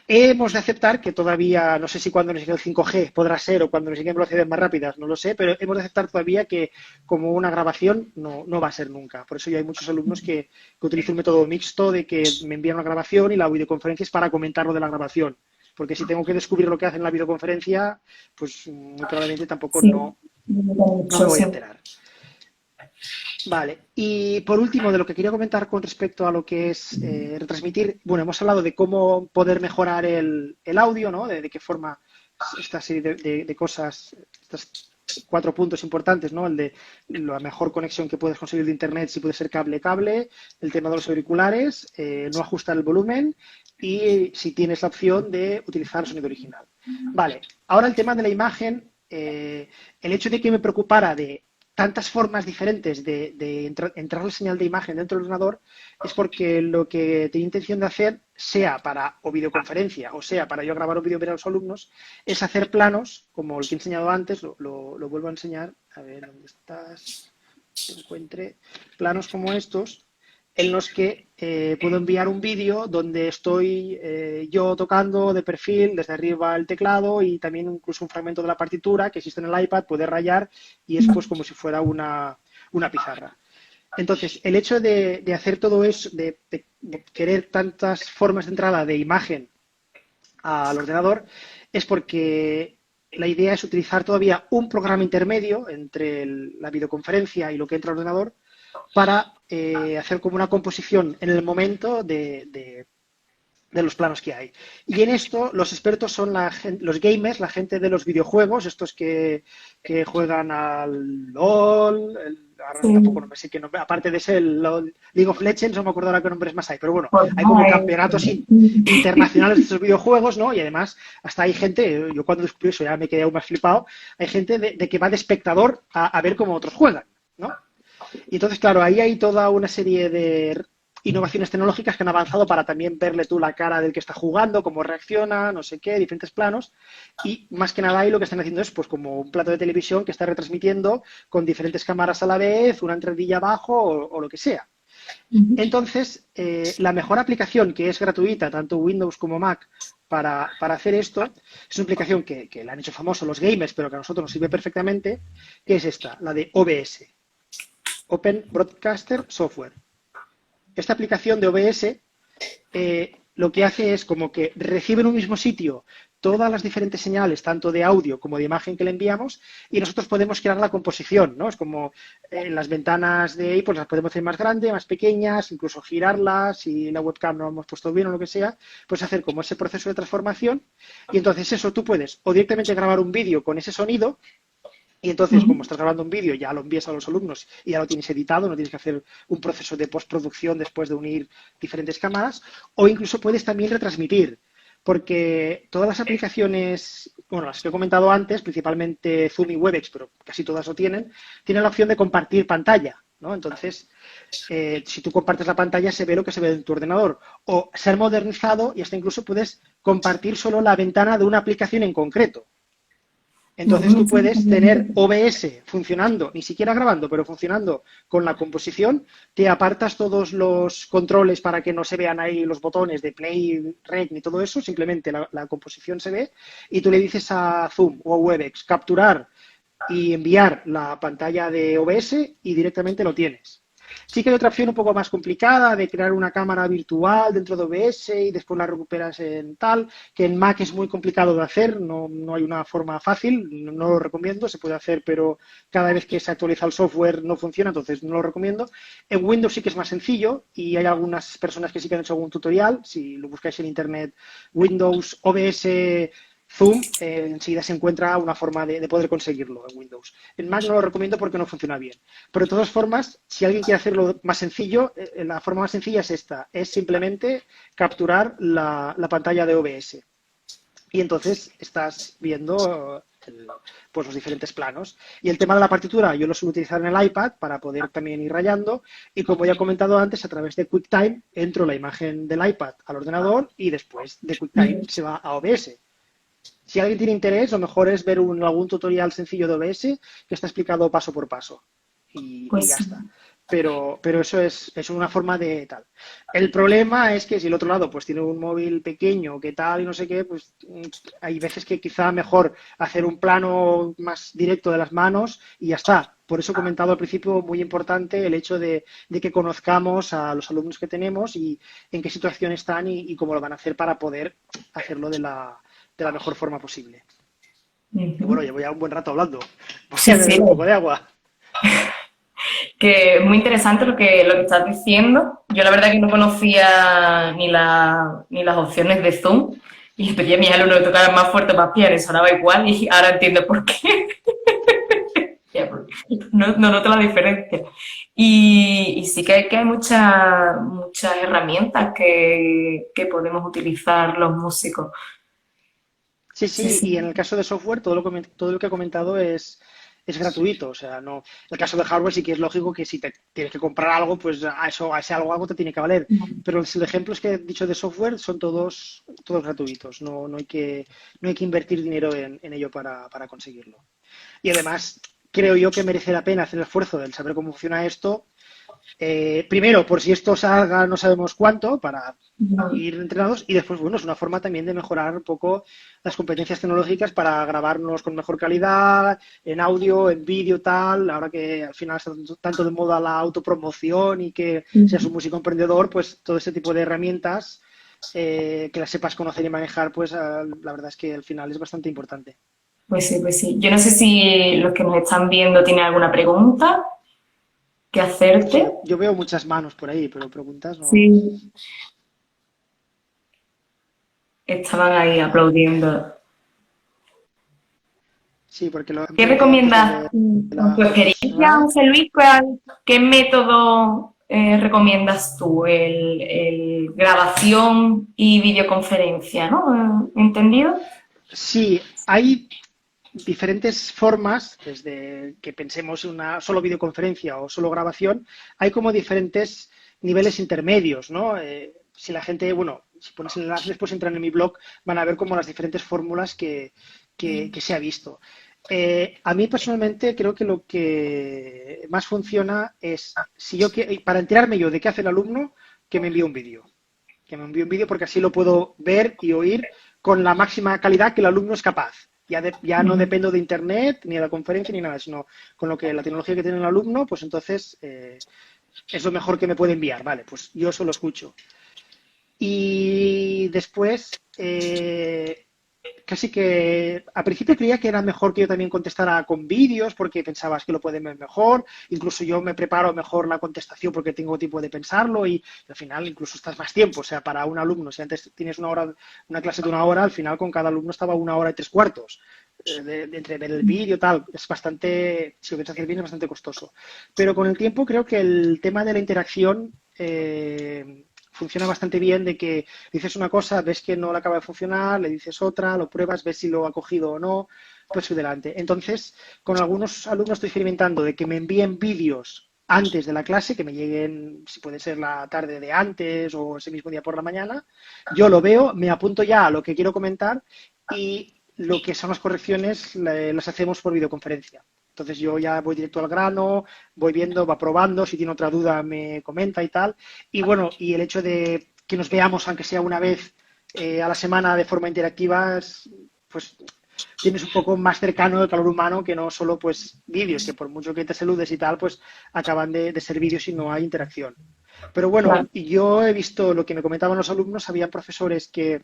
Hemos de aceptar que todavía, no sé si cuando nos llegue el 5G podrá ser o cuando nos lleguen velocidades más rápidas, no lo sé, pero hemos de aceptar todavía que como una grabación no va a ser nunca. Por eso ya hay muchos alumnos que utilizan un método mixto de que me envían una grabación y la videoconferencia es para comentar lo de la grabación. Porque si tengo que descubrir lo que hacen en la videoconferencia, pues muy probablemente tampoco Sí, no me mucho, voy a sí. enterar. Vale, y por último, de lo que quería comentar con respecto a lo que es retransmitir, bueno, hemos hablado de cómo poder mejorar el audio, ¿no? De qué forma esta serie de cosas, estos 4 puntos importantes, ¿no? El de la mejor conexión que puedes conseguir de Internet, si puede ser cable-cable, el tema de los auriculares, no ajustar el volumen y si tienes la opción de utilizar sonido original. Vale, ahora el tema de la imagen, el hecho de que me preocupara de tantas formas diferentes de entrar la señal de imagen dentro del ordenador es porque lo que tenía intención de hacer, sea para o videoconferencia o sea para yo grabar un vídeo para los alumnos, es hacer planos, como el que he enseñado antes, lo vuelvo a enseñar, a ver dónde estás, que encuentre, planos como estos, en los que puedo enviar un vídeo donde estoy yo tocando de perfil desde arriba el teclado y también incluso un fragmento de la partitura que existe en el iPad, puede rayar y es pues como si fuera una pizarra. Entonces, el hecho de hacer todo eso, de querer tantas formas de entrada de imagen al ordenador, es porque la idea es utilizar todavía un programa intermedio entre la videoconferencia y lo que entra al ordenador para hacer como una composición en el momento de los planos que hay. Y en esto los expertos son los gamers, la gente de los videojuegos, estos que juegan al LOL, ahora tampoco no Sí. me sé qué nombre, aparte de ese el League of Legends, no me acuerdo ahora qué nombres más hay, pero bueno, Pues hay como nada, campeonatos internacionales de estos videojuegos, ¿no? Y además, hasta hay gente, yo cuando descubrí eso ya me quedé aún más flipado, hay gente de que va de espectador a ver cómo otros juegan, ¿no? Y entonces, claro, ahí hay toda una serie de innovaciones tecnológicas que han avanzado para también verle tú la cara del que está jugando, cómo reacciona, no sé qué, diferentes planos. Y más que nada ahí lo que están haciendo es pues como un plato de televisión que está retransmitiendo con diferentes cámaras a la vez, una entradilla abajo o lo que sea. Entonces, la mejor aplicación que es gratuita, tanto Windows como Mac, para hacer esto, es una aplicación que la han hecho famoso los gamers, pero que a nosotros nos sirve perfectamente, que es esta, la de OBS. Open Broadcaster Software. Esta aplicación de OBS lo que hace es como que recibe en un mismo sitio todas las diferentes señales, tanto de audio como de imagen que le enviamos, y nosotros podemos crear la composición, ¿no? Es como en las ventanas de ahí, pues las podemos hacer más grandes, más pequeñas, incluso girarlas, si la webcam no la hemos puesto bien o lo que sea, pues hacer como ese proceso de transformación, y entonces eso tú puedes o directamente grabar un vídeo con ese sonido, y entonces, como estás grabando un vídeo, ya lo envías a los alumnos y ya lo tienes editado, no tienes que hacer un proceso de postproducción después de unir diferentes cámaras, o incluso puedes también retransmitir, porque todas las aplicaciones, bueno, las que he comentado antes, principalmente Zoom y Webex, pero casi todas lo tienen la opción de compartir pantalla. ¿no? Entonces, si tú compartes la pantalla, se ve lo que se ve en tu ordenador. O ser modernizado y hasta incluso puedes compartir solo la ventana de una aplicación en concreto. Entonces tú puedes tener OBS funcionando, ni siquiera grabando, pero funcionando con la composición, te apartas todos los controles para que no se vean ahí los botones de play, rec ni todo eso, simplemente la composición se ve y tú le dices a Zoom o a Webex capturar y enviar la pantalla de OBS y directamente lo tienes. Sí que hay otra opción un poco más complicada de crear una cámara virtual dentro de OBS y después la recuperas en tal, que en Mac es muy complicado de hacer, no hay una forma fácil, no lo recomiendo, se puede hacer, pero cada vez que se actualiza el software no funciona, entonces no lo recomiendo. En Windows sí que es más sencillo y hay algunas personas que sí que han hecho algún tutorial, si lo buscáis en Internet, Windows OBS Zoom, enseguida se encuentra una forma de poder conseguirlo en Windows. En Mac no lo recomiendo porque no funciona bien. Pero de todas formas, si alguien quiere hacerlo más sencillo, la forma más sencilla es esta, es simplemente capturar la pantalla de OBS. Y entonces estás viendo pues los diferentes planos. Y el tema de la partitura yo lo suelo utilizar en el iPad para poder también ir rayando. Y como ya he comentado antes, a través de QuickTime entro la imagen del iPad al ordenador y después de QuickTime se va a OBS. Si alguien tiene interés, lo mejor es ver algún tutorial sencillo de OBS que está explicado paso por paso. Y Pues ya sí. está. Pero eso es una forma de tal. El problema es que si el otro lado pues tiene un móvil pequeño, que tal y no sé qué, pues hay veces que quizá mejor hacer un plano más directo de las manos y ya está. Por eso he comentado al principio, muy importante el hecho de que conozcamos a los alumnos que tenemos y en qué situación están y cómo lo van a hacer para poder hacerlo de la mejor forma posible. Y bueno, Ujú. llevo ya un buen rato hablando. Voy Sí, a sí, beber un poco de agua. que es muy interesante lo que estás diciendo. Yo la verdad que no conocía ni las opciones de Zoom y pedí a mis alumnos que tocaran más fuerte, más piano y sonaba igual y ahora entiendo por qué. Ya, porque no noto la diferencia. Y sí que hay muchas herramientas que podemos utilizar los músicos. Sí, Sí, sí, y en sí. el caso de software, todo lo que he comentado es gratuito. O sea, no. El caso de hardware sí que es lógico que si te tienes que comprar algo, pues a ese algo te tiene que valer. Pero los ejemplos que he dicho de software son todos gratuitos. No hay que invertir dinero en ello para conseguirlo. Y además, creo yo que merece la pena hacer el esfuerzo del saber cómo funciona esto. Primero, por si esto salga no sabemos cuánto, para ir entrenados, y después, bueno, es una forma también de mejorar un poco las competencias tecnológicas para grabarnos con mejor calidad, en audio, en vídeo, tal, ahora que al final está tanto de moda la autopromoción y que seas un músico emprendedor, pues todo este tipo de herramientas, que las sepas conocer y manejar, pues la verdad es que al final es bastante importante. Pues sí, pues sí. Yo no sé si los que nos están viendo tienen alguna pregunta que hacerte. Sí, yo veo muchas manos por ahí, pero preguntas no. Sí. Estaban ahí aplaudiendo. Sí, porque lo han ¿Qué preguntado antes lo de recomiendas tú, con la tu experiencia, profesional. José Luis? ¿Qué método recomiendas tú? El grabación y videoconferencia, ¿no? ¿Entendido? Sí, hay diferentes formas, desde que pensemos en una solo videoconferencia o solo grabación, hay como diferentes niveles intermedios, ¿no? Si la gente, bueno, si pones el enlace, después entran en mi blog, van a ver como las diferentes fórmulas que se ha visto. A mí personalmente creo que lo que más funciona es, si yo para enterarme yo de qué hace el alumno, que me envíe un vídeo. Que me envíe un vídeo porque así lo puedo ver y oír con la máxima calidad que el alumno es capaz. Ya no Ujú. dependo de internet, ni de la conferencia, ni nada, sino con lo que la tecnología que tiene el alumno, pues entonces es lo mejor que me puede enviar. Vale, pues yo solo escucho. Y después, casi que al principio creía que era mejor que yo también contestara con vídeos porque pensabas que lo pueden ver mejor. Incluso yo me preparo mejor la contestación porque tengo tiempo de pensarlo y al final incluso estás más tiempo. O sea, para un alumno, si antes tienes una clase de una hora, al final con cada alumno estaba 1 hora y 3 cuartos. Entre ver el vídeo y tal, es bastante, si lo quieres hacer bien, es bastante costoso. Pero con el tiempo creo que el tema de la interacción funciona bastante bien, de que dices una cosa, ves que no le acaba de funcionar, le dices otra, lo pruebas, ves si lo ha cogido o no, pues su delante. Entonces, con algunos alumnos estoy experimentando de que me envíen vídeos antes de la clase, que me lleguen, si puede ser la tarde de antes o ese mismo día por la mañana. Yo lo veo, me apunto ya a lo que quiero comentar y lo que son las correcciones las hacemos por videoconferencia. Entonces yo ya voy directo al grano, voy viendo, va probando, si tiene otra duda me comenta y tal. Y bueno, y el hecho de que nos veamos, aunque sea una vez a la semana de forma interactiva, pues tienes un poco más cercano el calor humano que no solo pues vídeos, que por mucho que te saludes y tal, pues acaban de ser vídeos y no hay interacción. Pero bueno, Claro. yo he visto lo que me comentaban los alumnos, había profesores que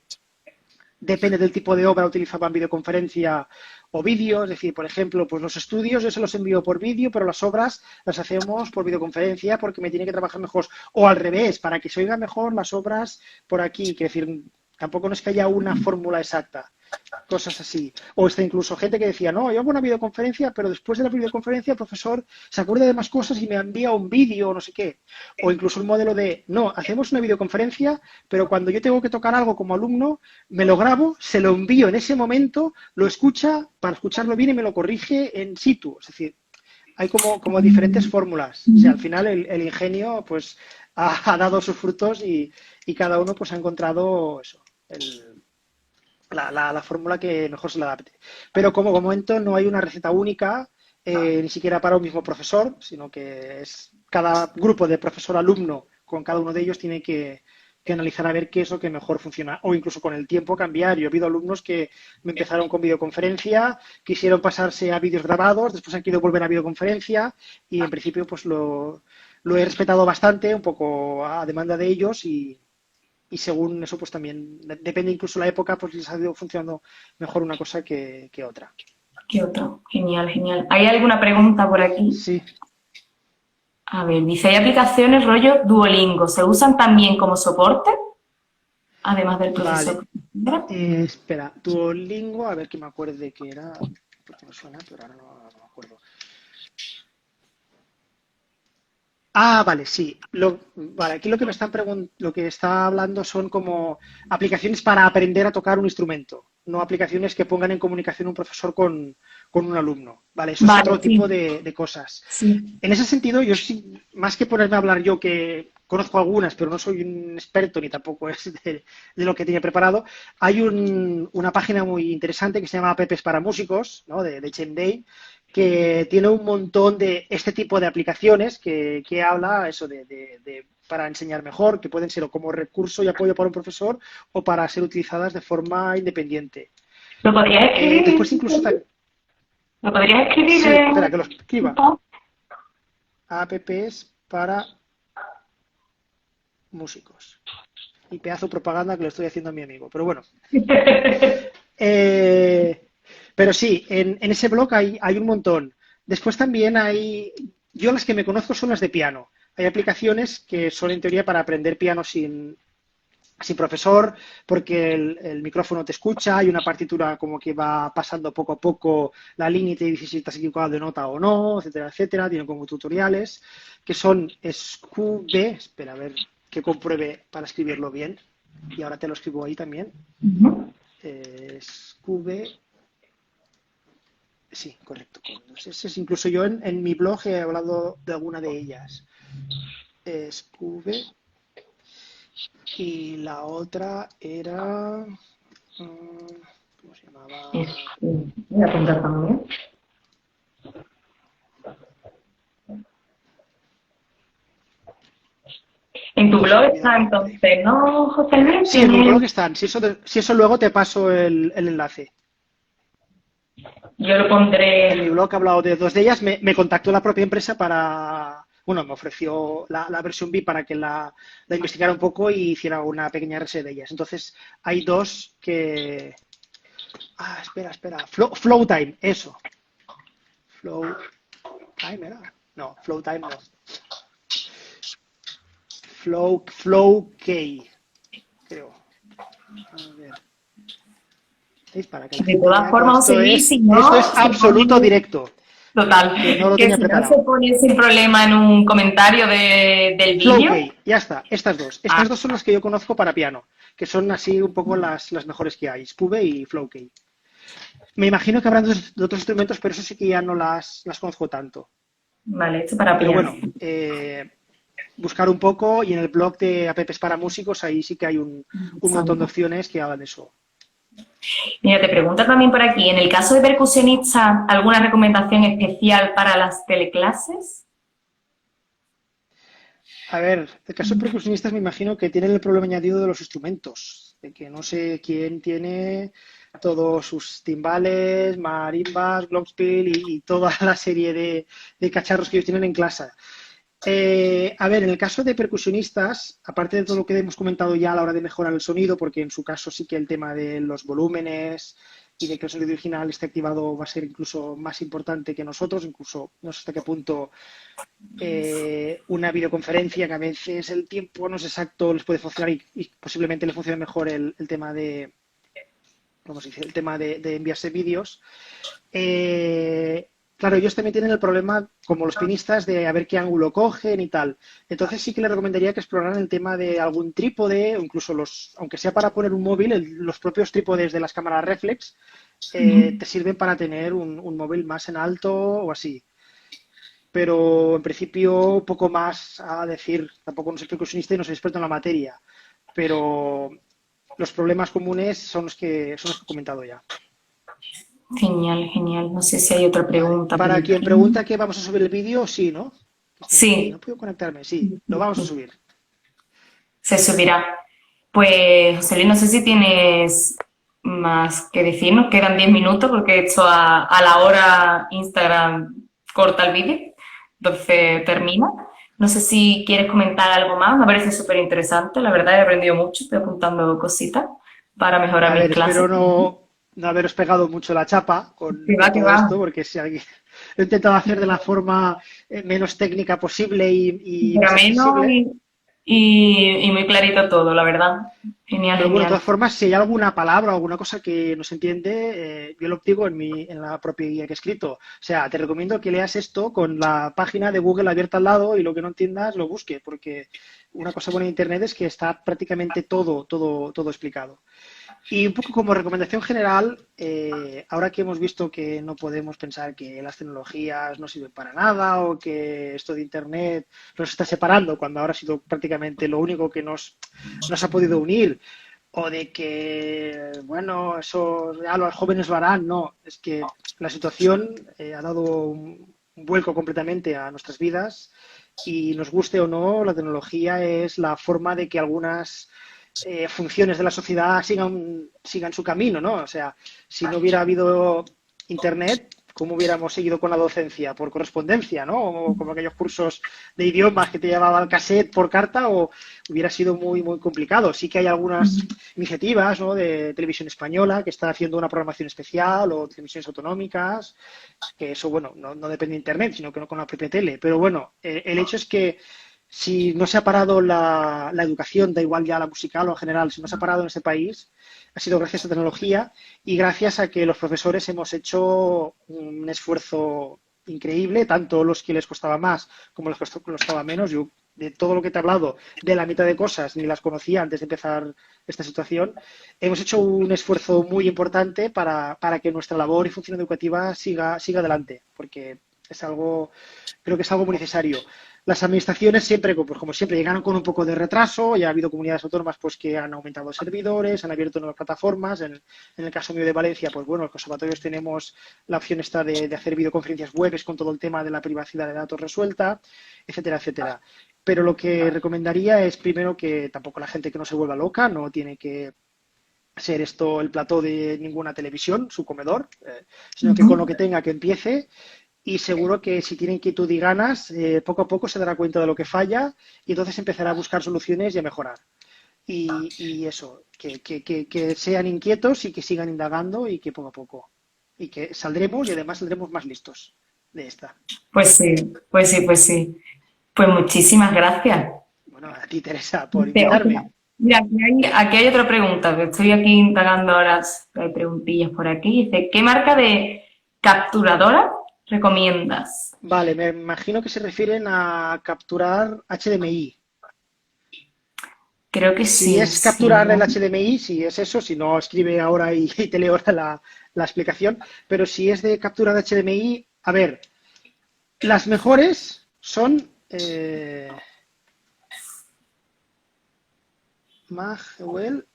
depende del tipo de obra, utilizaban videoconferencia o vídeo, es decir, por ejemplo, pues los estudios yo se los envío por vídeo, pero las obras las hacemos por videoconferencia porque me tiene que trabajar mejor. O al revés, para que se oiga mejor las obras por aquí, quiero decir, tampoco no es que haya una fórmula exacta, cosas así. O está incluso gente que decía, no, yo hago una videoconferencia, pero después de la videoconferencia el profesor se acuerda de más cosas y me envía un vídeo o no sé qué. O incluso un modelo de, no, hacemos una videoconferencia, pero cuando yo tengo que tocar algo como alumno, me lo grabo, se lo envío en ese momento, lo escucha para escucharlo bien y me lo corrige en situ. Es decir, hay como diferentes fórmulas. O sea, al final el ingenio pues ha dado sus frutos y cada uno pues ha encontrado eso, la fórmula que mejor se le adapte. Pero como comento, no hay una receta única, ni siquiera para un mismo profesor, sino que es cada grupo de profesor-alumno con cada uno de ellos tiene que analizar a ver qué es lo que mejor funciona, o incluso con el tiempo cambiar. Yo he habido alumnos que me empezaron con videoconferencia, quisieron pasarse a vídeos grabados, después han querido volver a videoconferencia y en principio pues lo he respetado bastante, un poco a demanda de ellos y según eso pues también depende incluso la época, pues les ha ido funcionando mejor una cosa que otra. ¿Qué otro? Genial, genial. ¿Hay alguna pregunta por aquí? Sí, A ver, dice, ¿hay aplicaciones rollo Duolingo? ¿Se usan también como soporte? Además del vale. profesor. ¿Verdad? Espera, Duolingo, a ver que me acuerde que era, porque me suena, pero ahora no me acuerdo. Ah, vale, sí. Vale, aquí lo que me están lo que está hablando son como aplicaciones para aprender a tocar un instrumento, no aplicaciones que pongan en comunicación un profesor con un alumno. Vale, eso es Vale, otro tipo sí, de cosas. sí. En ese sentido, yo sí, más que ponerme a hablar yo, que conozco algunas, pero no soy un experto ni tampoco es de lo que tiene preparado, hay una página muy interesante que se llama Apps para Músicos, ¿no? de Chenday, que tiene un montón de este tipo de aplicaciones que habla eso para enseñar mejor, que pueden ser o como recurso y apoyo para un profesor o para ser utilizadas de forma independiente. ¿Lo podrías escribir? Después incluso ¿Lo podrías escribir sí, espera en que lo un escriba. post? Apps para músicos. Y pedazo de propaganda que le estoy haciendo a mi amigo. Pero bueno. Eh, pero sí, en ese blog hay un montón. Después también yo las que me conozco son las de piano. Hay aplicaciones que son en teoría para aprender piano sin profesor, porque el micrófono te escucha, hay una partitura como que va pasando poco a poco la línea y te dice si estás equivocado de nota o no, etcétera, etcétera. Tienen como tutoriales que son SQB, espera a ver que compruebe para escribirlo bien, y ahora te lo escribo ahí también. Ujú. SQB, sí, correcto. Incluso yo en mi blog he hablado de alguna de ellas. SQB y la otra era... ¿cómo se Es, llamaba? voy a apuntar también. En tu Uy, se blog me ha olvidado está el nombre. entonces, ¿no, José Luis? Sí, en mi blog Tiene... están. Si eso luego te paso el enlace. Yo lo En mi pondré. blog he hablado de dos de ellas. Me contactó la propia empresa para... Bueno, me ofreció la versión VIP para que la investigara un poco y hiciera una pequeña reseña de ellas. Entonces, hay dos que... Ah, espera. Flow Time, eso. Flow Time era. No, Flow Time no. Flow K, creo. A ver. ¿Veis? Para que la De gente todas vea que formas, José Luis, si esto no, es se absoluto pone... directo, que Total, no lo que tenía si no se preparado. pone sin problema en un comentario del Flow K, vídeo. ya está, estas dos. Ah, Estas dos son las que yo conozco para piano, que son así un poco las mejores que hay, Scube y Flow K. Me imagino que habrán de otros instrumentos, pero eso sí que ya no las conozco tanto. Vale, esto para Pero pillar. bueno, buscar un poco y en el blog de apps para músicos ahí sí que hay un montón de Interesante. opciones que hagan eso. Mira, te pregunta también por aquí, en el caso de percusionista, ¿alguna recomendación especial para las teleclases? A ver, el caso de percusionistas me imagino que tienen el problema añadido de los instrumentos, de que no sé quién tiene todos sus timbales, marimbas, glockenspiel y toda la serie de cacharros que ellos tienen en clase. A ver, en el caso de percusionistas, aparte de todo lo que hemos comentado ya a la hora de mejorar el sonido, porque en su caso sí que el tema de los volúmenes y de que el sonido original esté activado va a ser incluso más importante que nosotros, incluso no sé hasta qué punto una videoconferencia que a veces el tiempo no es exacto les puede funcionar y posiblemente le funcione mejor el tema de, ¿cómo se dice? El tema de enviarse vídeos. Claro, ellos también tienen el problema, como los pianistas, de a ver qué ángulo cogen y tal. Entonces sí que les recomendaría que exploraran el tema de algún trípode, o incluso aunque sea para poner un móvil, los propios trípodes de las cámaras reflex Ujú. te sirven para tener un móvil más en alto o así. Pero en principio poco más a decir. Tampoco no soy percusionista y no soy experto en la materia, pero los problemas comunes son los que he comentado ya. Genial, genial. No sé si hay otra Vale. pregunta por Para quien aquí. pregunta que vamos a subir el vídeo, sí, ¿no? Que están por aquí. Sí, No puedo conectarme, sí, lo vamos a subir. se subirá. Pues, José Luis, no sé si tienes más que decir. Nos quedan 10 minutos porque esto a la hora Instagram corta el vídeo, entonces termina. No sé si quieres comentar algo más. Me parece súper interesante. La verdad, he aprendido mucho. Estoy apuntando cositas para mejorar A mis ver, espero clases. no haberos pegado mucho la chapa Que va, con que todo va. esto, porque si alguien, lo he intentado hacer de la forma menos técnica posible y Pero más menos accesible. y muy clarito todo, la verdad. Genial, Pero bueno, de genial. todas formas, si hay alguna palabra o alguna cosa que no se entiende, yo lo digo en la propia guía que he escrito. O sea, te recomiendo que leas esto con la página de Google abierta al lado y lo que no entiendas lo busque, porque una cosa buena de Internet es que está prácticamente todo explicado. Y un poco como recomendación general, ahora que hemos visto que no podemos pensar que las tecnologías no sirven para nada o que esto de Internet nos está separando, cuando ahora ha sido prácticamente lo único que nos ha podido unir, o de que, bueno, eso ya los jóvenes lo harán, no, es que la situación ha dado un vuelco completamente a nuestras vidas y nos guste o no, la tecnología es la forma de que algunas funciones de la sociedad sigan su camino, ¿no? O sea, si no hubiera habido Internet, ¿cómo hubiéramos seguido con la docencia? Por correspondencia, ¿no? O como aquellos cursos de idiomas que te llevaba al cassette por carta, o hubiera sido muy complicado. Sí que hay algunas iniciativas, ¿no? De televisión española que está haciendo una programación especial o televisiones autonómicas, que eso, bueno, no depende de Internet, sino que no con la propia tele. Pero bueno, el hecho es que si no se ha parado la educación, da igual ya la musical o en general, si no se ha parado en este país, ha sido gracias a la tecnología y gracias a que los profesores hemos hecho un esfuerzo increíble, tanto los que les costaba más como los que les costaba menos. Yo, de todo lo que te he hablado, de la mitad de cosas ni las conocía antes de empezar esta situación, hemos hecho un esfuerzo muy importante para que nuestra labor y función educativa siga adelante, porque es algo, creo que es algo muy necesario. Las administraciones siempre, pues como siempre, llegaron con un poco de retraso. Ya ha habido comunidades autónomas pues que han aumentado servidores, han abierto nuevas plataformas. En el caso mío de Valencia, pues bueno, los conservatorios tenemos la opción esta de hacer videoconferencias webs con todo el tema de la privacidad de datos resuelta, etcétera, etcétera. Pero lo que recomendaría es primero que tampoco la gente que no se vuelva loca, no tiene que ser esto el plató de ninguna televisión, su comedor, sino que con lo Ujú. que tenga que empiece y seguro que si tiene inquietud y ganas, poco a poco se dará cuenta de lo que falla y entonces empezará a buscar soluciones y a mejorar. Y eso, que sean inquietos y que sigan indagando y que poco a poco. Y que saldremos y además saldremos más listos de esta. Pues sí, pues sí, pues sí. Pues muchísimas gracias. Bueno, a ti, Teresa, por Otra. invitarme. Mira, aquí hay otra pregunta, que estoy aquí indagando ahora, hay preguntillas por aquí. Dice, ¿qué marca de capturadora recomiendas? Vale, me imagino que se refieren a capturar HDMI. Creo que Si sí, es sí, capturar el ¿no? HDMI, si es eso, si no escribe ahora y te leo ahora la explicación, pero si es de captura de HDMI, a ver, Las mejores son Magwell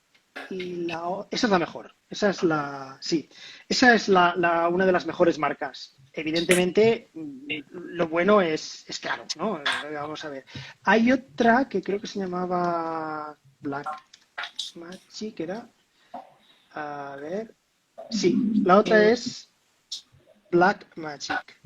y esa es la mejor. Esa es la, sí, esa es una de las mejores marcas. Evidentemente, lo bueno es caro, ¿no? Vamos a ver. Hay otra que creo que se llamaba Black Magic, era. A ver. Sí, la otra Eh, es Black Magic.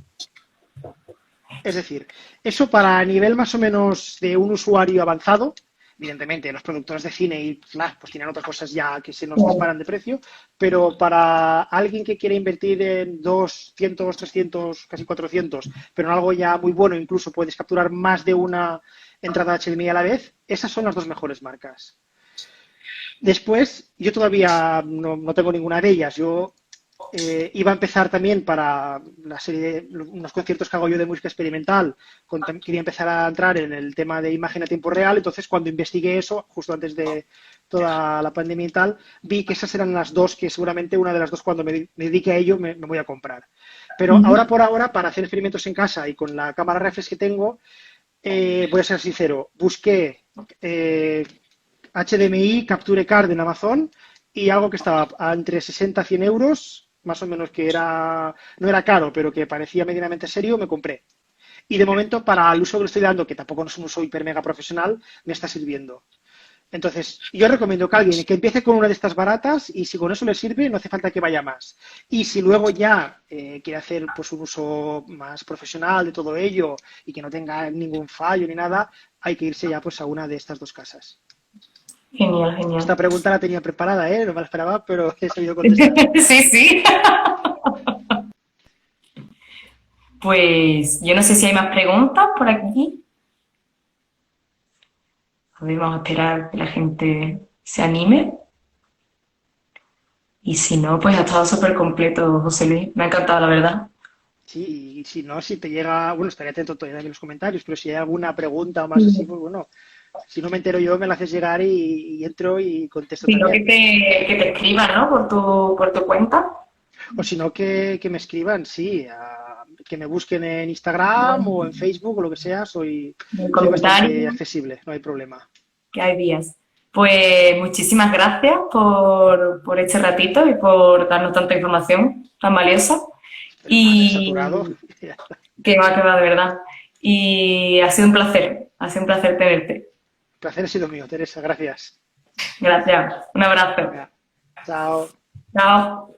Es decir, eso para nivel más o menos de un usuario avanzado, evidentemente los productores de cine y pues tienen otras cosas ya que se nos claro. disparan de precio, pero para alguien que quiere invertir en 200, 300, casi 400, pero en algo ya muy bueno, incluso puedes capturar más de una entrada HDMI a la vez, esas son las dos mejores marcas. Después, yo todavía no tengo ninguna de ellas. Yo iba a empezar también para la serie de unos conciertos que hago yo de música experimental. Quería empezar a entrar en el tema de imagen a tiempo real. Entonces, cuando investigué eso, justo antes de toda la pandemia y tal, vi que esas eran las dos que seguramente una de las dos cuando me dedique a ello me voy a comprar. Pero ahora Ujú. por ahora, para hacer experimentos en casa y con la cámara reflex que tengo, voy a ser sincero, busqué HDMI, Capture Card en Amazon y algo que estaba entre 60 y 100 euros, más o menos que no era caro, pero que parecía medianamente serio, me compré. Y de momento, para el uso que le estoy dando, que tampoco no es un uso hiper mega profesional, me está sirviendo. Entonces, yo recomiendo que alguien que empiece con una de estas baratas y si con eso le sirve, no hace falta que vaya más. Y si luego ya quiere hacer pues un uso más profesional de todo ello y que no tenga ningún fallo ni nada, hay que irse ya pues a una de estas dos casas. Genial, Esta genial. pregunta la tenía preparada, ¿eh? No me la esperaba, pero he sabido contestar. Sí, sí. Pues yo no sé si hay más preguntas por aquí. A ver, vamos a esperar que la gente se anime. Y si no, pues ha estado súper completo, José Luis. Me ha encantado, la verdad. Sí, y si no, si te llega, bueno, estaré atento todavía en los comentarios, pero si hay alguna pregunta o más así, Sí. pues bueno, si no me entero yo, me la haces llegar y entro y contesto Sino también. que te escriban, ¿no? Por tu cuenta. O si no, que me escriban, sí, que me busquen en Instagram o en Facebook o lo que sea, En el soy bastante comentario, accesible, no hay problema. que hay días. Pues muchísimas gracias por este ratito y por darnos tanta información tan valiosa. El mar es saturado. Y que va, de verdad. Y ha sido un placer tenerte. El placer ha sido mío, Teresa, gracias. Gracias. Un abrazo. Venga, chao. Chao.